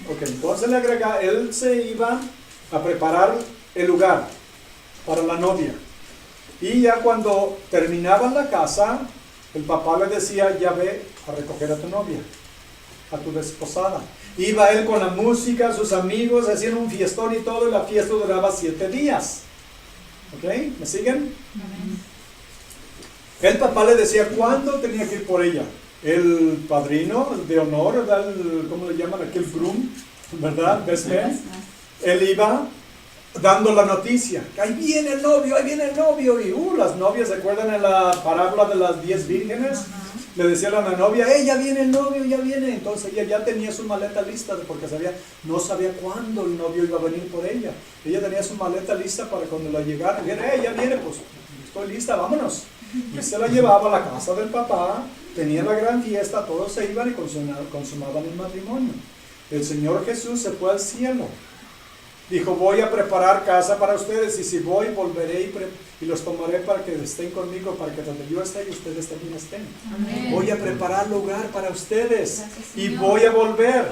Speaker 1: Porque entonces él se iba a preparar el lugar para la novia. Y ya cuando terminaban la casa, el papá le decía, ya ve a recoger a tu novia, a tu desposada. Iba él con la música, sus amigos, hacían un fiestón y todo, y la fiesta duraba 7 días. ¿Ok? ¿Me siguen? El papá le decía cuándo tenía que ir por ella. El padrino de honor, ¿verdad? ¿Cómo le llaman? Aquel groom, ¿verdad? Best man. Él iba dando la noticia. Ahí viene el novio, ahí viene el novio. Y las novias, ¿se acuerdan en la parábola de las 10 vírgenes? Le decía a la novia, ya viene el novio, ya viene. Entonces ella ya tenía su maleta lista, porque no sabía cuándo el novio iba a venir por ella. Ella tenía su maleta lista para cuando la llegaran. Ya viene, pues estoy lista, vámonos. Y se la llevaba a la casa del papá, tenía la gran fiesta, todos se iban y consumaban el matrimonio. El Señor Jesús se fue al cielo. Dijo, voy a preparar casa para ustedes, y si voy, volveré y los tomaré para que estén conmigo, para que donde yo esté y ustedes también estén. Amén. Voy a preparar lugar para ustedes. Gracias, y voy a volver.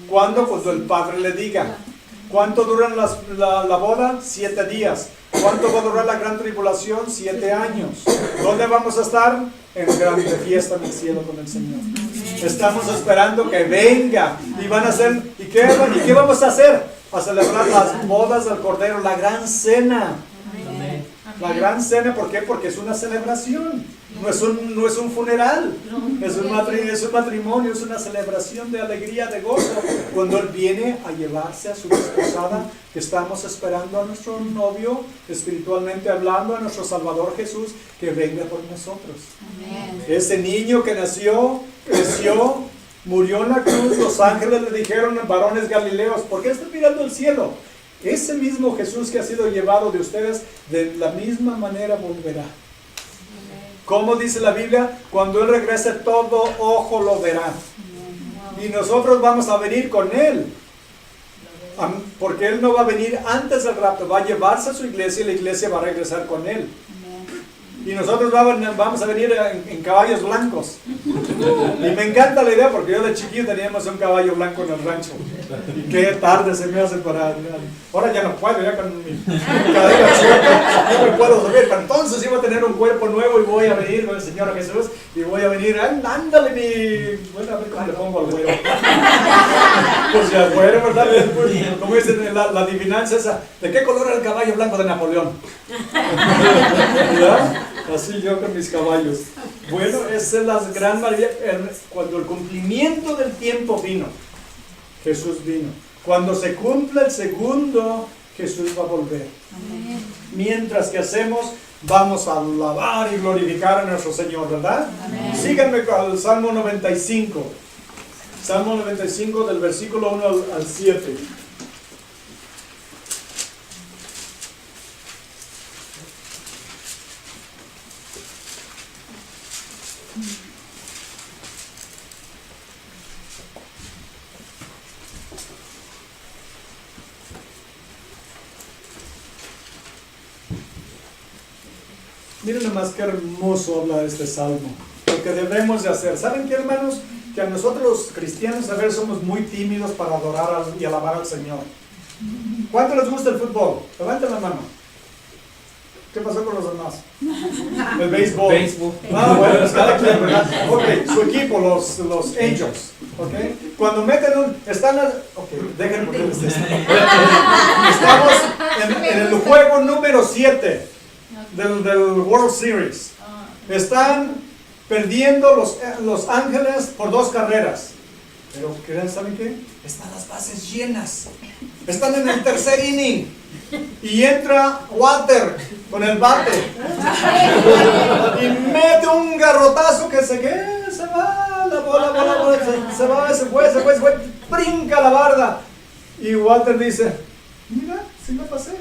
Speaker 1: ¿Cuándo? Cuando el Padre le diga. ¿Cuánto dura la boda? 7 días. ¿Cuánto va a durar la gran tribulación? 7 años. ¿Dónde vamos a estar? En grande fiesta en el cielo con el Señor. Estamos esperando que venga. Y van a hacer, ¿y qué vamos a hacer? A celebrar las bodas del Cordero, la gran cena. Amén. La gran cena, ¿por qué? Porque es una celebración, no es un funeral, es un matrimonio, es una celebración de alegría, de gozo, cuando Él viene a llevarse a su desposada, que estamos esperando a nuestro novio, espiritualmente hablando, a nuestro Salvador Jesús, que venga por nosotros. Amén. Ese niño que nació, creció, Murió en la cruz, los ángeles le dijeron, varones galileos, ¿por qué están mirando al cielo? Ese mismo Jesús que ha sido llevado de ustedes, de la misma manera volverá. ¿Cómo dice la Biblia? Cuando Él regrese, todo ojo lo verá. Y nosotros vamos a venir con Él. Porque Él no va a venir antes del rapto, va a llevarse a su iglesia y la iglesia va a regresar con Él. Y nosotros vamos a venir en caballos blancos. Y me encanta la idea porque yo de chiquillo teníamos un caballo blanco en el rancho. Y qué tarde se me hace para... Ahora ya no puedo, ya con mi cadera chica no me puedo subir. Pero entonces iba a tener un cuerpo nuevo y voy a venir con el Señor Jesús. Y voy a venir, ándale mi... Bueno, a ver cómo le pongo al güero. Pues ya, güero, ¿verdad? Como dicen la adivinanza esa. ¿De qué color era el caballo blanco de Napoleón? ¿Verdad? Así yo con mis caballos. Bueno, esa es la gran maravilla. Cuando el cumplimiento del tiempo vino, Jesús vino. Cuando se cumpla el segundo, Jesús va a volver. Amén. Mientras que hacemos, vamos a alabar y glorificar a nuestro Señor, ¿verdad? Amén. Síganme con el Salmo 95. Salmo 95 del versículo 1 al 7. Miren nomás qué hermoso habla este salmo. Lo que debemos de hacer. ¿Saben qué, hermanos? Que a nosotros los cristianos a veces somos muy tímidos para adorar y alabar al Señor. ¿Cuánto les gusta el fútbol? Levanten la mano. ¿Qué pasó con los demás? El béisbol. Ah, bueno, pues cada quien, ¿verdad? Ok, su equipo, los Angels. Ok. Cuando meten un... Ok, déjenme ponerles esto. Estamos en el juego número 7. Del World Series. Están perdiendo los Ángeles por 2 carreras. Pero ¿saben qué? Están las bases llenas. Están en el tercer inning. Y entra Walter con el bate. Y mete un garrotazo que se va, la bola, se fue, brinca la barda. Y Walter dice, mira, sí me pasé.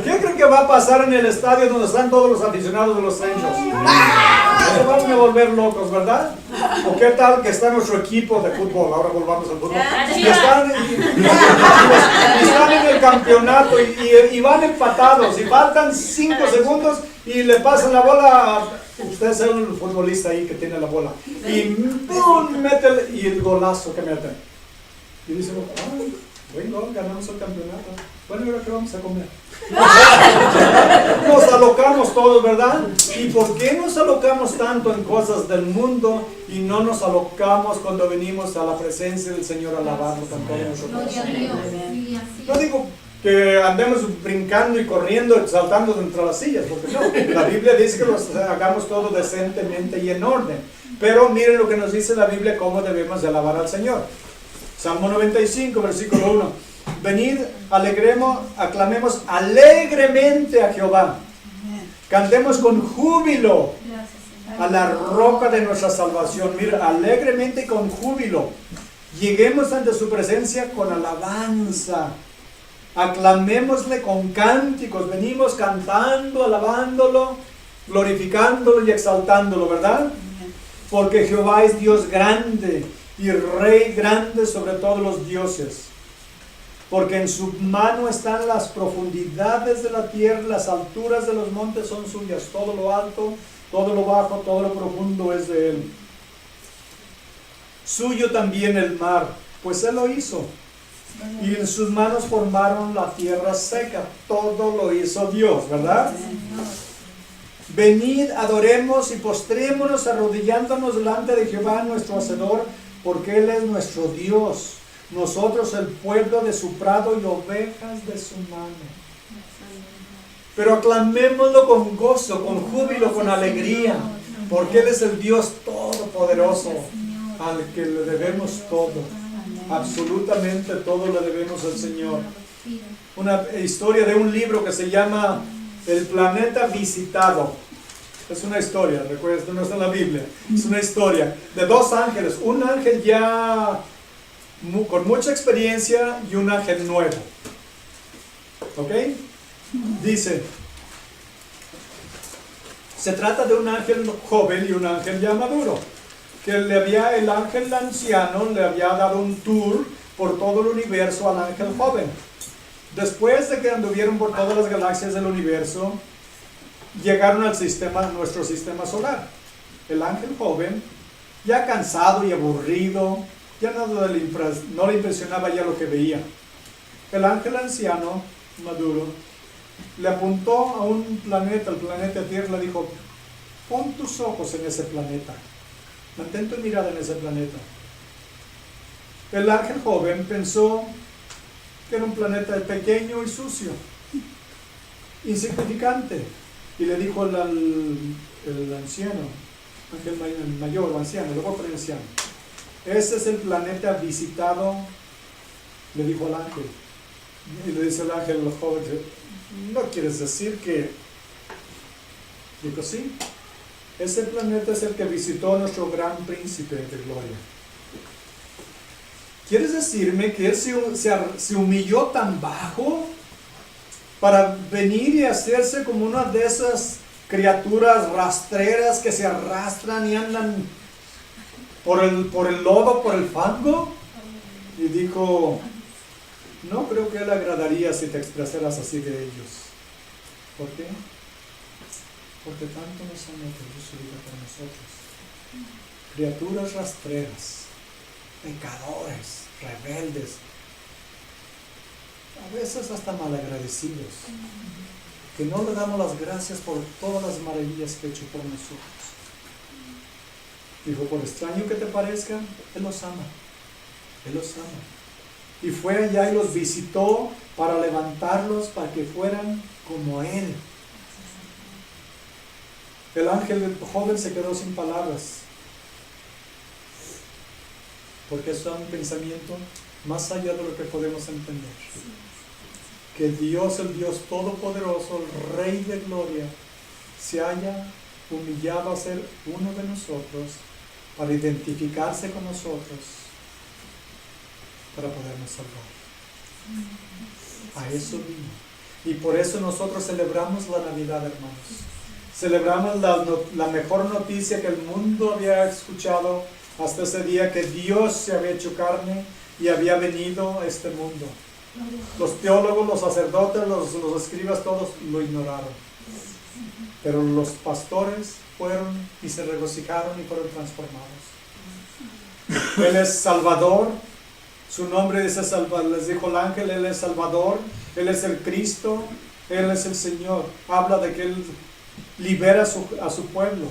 Speaker 1: ¿Qué creen que va a pasar en el estadio donde están todos los aficionados de los Angels? Se van a volver locos, ¿verdad? ¿O qué tal que está nuestro equipo de fútbol? Ahora volvamos al fútbol. Y están en el campeonato y van empatados y faltan 5 segundos y le pasan la bola. Ustedes son el futbolista ahí que tiene la bola. Y ¡pum! Mete y el golazo que mete. Y dicen, bueno, ganamos el campeonato. Bueno, ¿y ahora qué vamos a comer? Nos alocamos todos, ¿verdad? ¿Y por qué nos alocamos tanto en cosas del mundo y no nos alocamos cuando venimos a la presencia del Señor a alabarlo con todo nuestro corazón? No digo que andemos brincando y corriendo, saltando entre las sillas, porque no. La Biblia dice que lo hagamos todo decentemente y en orden. Pero miren lo que nos dice la Biblia, cómo debemos de alabar al Señor. Salmo 95, versículo 1. Venid, aclamemos alegremente a Jehová. Cantemos con júbilo a la roca de nuestra salvación. Mira, alegremente y con júbilo. Lleguemos ante su presencia con alabanza. Aclamémosle con cánticos. Venimos cantando, alabándolo, glorificándolo y exaltándolo, ¿verdad? Porque Jehová es Dios grande y Rey grande sobre todos los dioses. Porque en su mano están las profundidades de la tierra, las alturas de los montes son suyas. Todo lo alto, todo lo bajo, todo lo profundo es de Él. Suyo también el mar, pues Él lo hizo. Y en sus manos formaron la tierra seca. Todo lo hizo Dios, ¿verdad? Venid, adoremos y postrémonos arrodillándonos delante de Jehová nuestro Hacedor, porque Él es nuestro Dios, nosotros el pueblo de su prado y ovejas de su mano. Pero aclamémoslo con gozo, con júbilo, con alegría, porque Él es el Dios todopoderoso, al que le debemos todo, absolutamente todo le debemos al Señor. Una historia de un libro que se llama El planeta visitado. Es una historia, recuerda, esto no está en la Biblia. Es una historia de dos ángeles. Un ángel ya con mucha experiencia y un ángel nuevo. ¿Ok? Dice, se trata de un ángel joven y un ángel ya maduro. Que el ángel anciano le había dado un tour por todo el universo al ángel joven. Después de que anduvieron por todas las galaxias del universo, llegaron al nuestro sistema solar. El ángel joven, ya cansado y aburrido, ya no le impresionaba ya lo que veía. El ángel anciano, maduro, le apuntó a un planeta, el planeta Tierra, le dijo, pon tus ojos en ese planeta, mantén tu mirada en ese planeta. El ángel joven pensó que era un planeta pequeño y sucio, insignificante, y le dijo el anciano, ángel mayor o anciano, luego fue el anciano, ese es el planeta visitado, le dijo al ángel. Y le dice el ángel al joven, ¿no quieres decir que? Dijo, sí, ese planeta es el que visitó nuestro gran príncipe de gloria. ¿Quieres decirme que él se humilló tan bajo para venir y hacerse como una de esas criaturas rastreras que se arrastran y andan por el lodo, por el fango? Y dijo, no creo que él agradaría si te expresaras así de ellos. ¿Por qué? Porque tanto nos amó que dio su vida por nosotros. Criaturas rastreras, pecadores, rebeldes, a veces hasta malagradecidos, que no le damos las gracias por todas las maravillas que ha hecho por nosotros. Dijo, por extraño que te parezca, Él los ama. Él los ama. Y fue allá y los visitó para levantarlos, para que fueran como Él. El ángel joven se quedó sin palabras, porque es un pensamiento más allá de lo que podemos entender. Que Dios, el Dios Todopoderoso, el Rey de Gloria, se haya humillado a ser uno de nosotros, para identificarse con nosotros, para podernos salvar. A eso vino. Y por eso nosotros celebramos la Navidad, hermanos. Celebramos la mejor noticia que el mundo había escuchado hasta ese día, que Dios se había hecho carne y había venido a este mundo. Los teólogos, los sacerdotes, los escribas, todos lo ignoraron. Pero los pastores fueron y se regocijaron y fueron transformados. Él es Salvador. Su nombre dice Salvador. Les dijo el ángel, Él es Salvador. Él es el Cristo. Él es el Señor. Habla de que Él libera a su pueblo.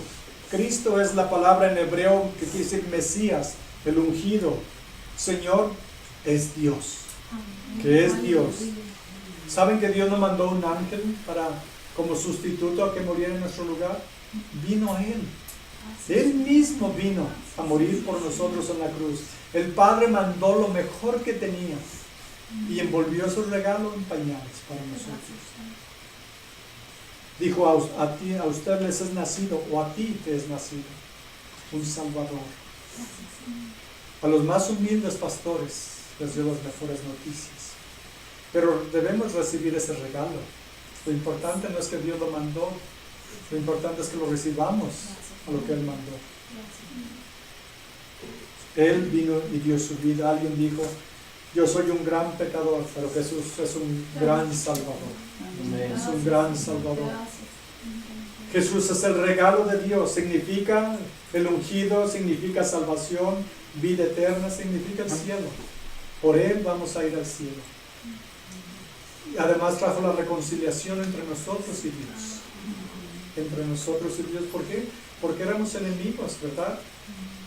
Speaker 1: Cristo es la palabra en hebreo que quiere decir Mesías, el ungido. Señor es Dios. Que es Dios. ¿Saben que Dios no mandó un ángel como sustituto a que muriera en nuestro lugar? Vino Él. Él mismo vino a morir por nosotros en la cruz. El Padre mandó lo mejor que tenía y envolvió su regalo en pañales para nosotros. Dijo, a usted les es nacido, o a ti te es nacido, un Salvador. A los más humildes pastores les dio las mejores noticias. Pero debemos recibir ese regalo. Lo importante no es que Dios lo mandó, lo importante es que lo recibamos a lo que Él mandó. Él vino y dio su vida. Alguien dijo, yo soy un gran pecador, pero Jesús es un gran Salvador. Es un gran Salvador. Jesús es el regalo de Dios. Significa el ungido, significa salvación, vida eterna, significa el cielo. Por Él vamos a ir al cielo. Y además trajo la reconciliación entre nosotros y Dios. Entre nosotros y Dios. ¿Por qué? Porque éramos enemigos, ¿verdad?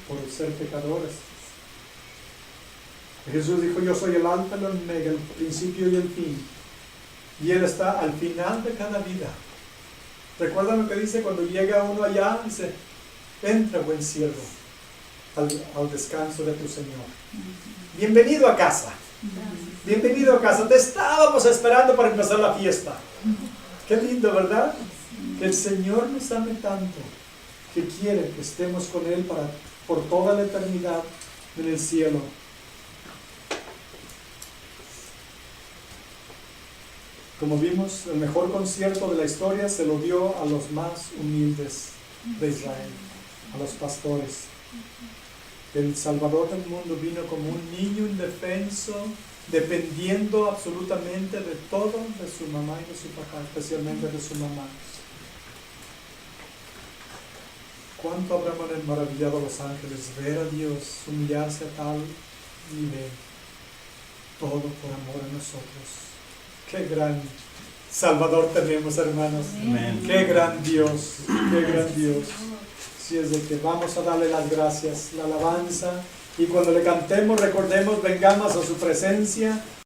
Speaker 1: Por ser pecadores. Jesús dijo, yo soy el alfa y el omega, el principio y el fin. Y Él está al final de cada vida. ¿Recuerdan lo que dice cuando llega uno allá? Dice, entra, buen siervo, al descanso de tu Señor. Bienvenido a casa. Bienvenido a casa. Te estábamos esperando para empezar la fiesta. Qué lindo, ¿verdad? Que el Señor nos ame tanto que quiere que estemos con Él por toda la eternidad en el cielo. Como vimos, el mejor concierto de la historia se lo dio a los más humildes de Israel, a los pastores. El Salvador del mundo vino como un niño indefenso, dependiendo absolutamente de todo, de su mamá y de su papá, especialmente de su mamá. ¿Cuánto habrán maravillado los ángeles ver a Dios humillarse a tal nivel? Todo por amor a nosotros. Qué gran Salvador tenemos, hermanos.
Speaker 2: Amén.
Speaker 1: Qué gran Dios, qué gran Dios. Si es de que vamos a darle las gracias, la alabanza, y cuando le cantemos recordemos, vengamos a su presencia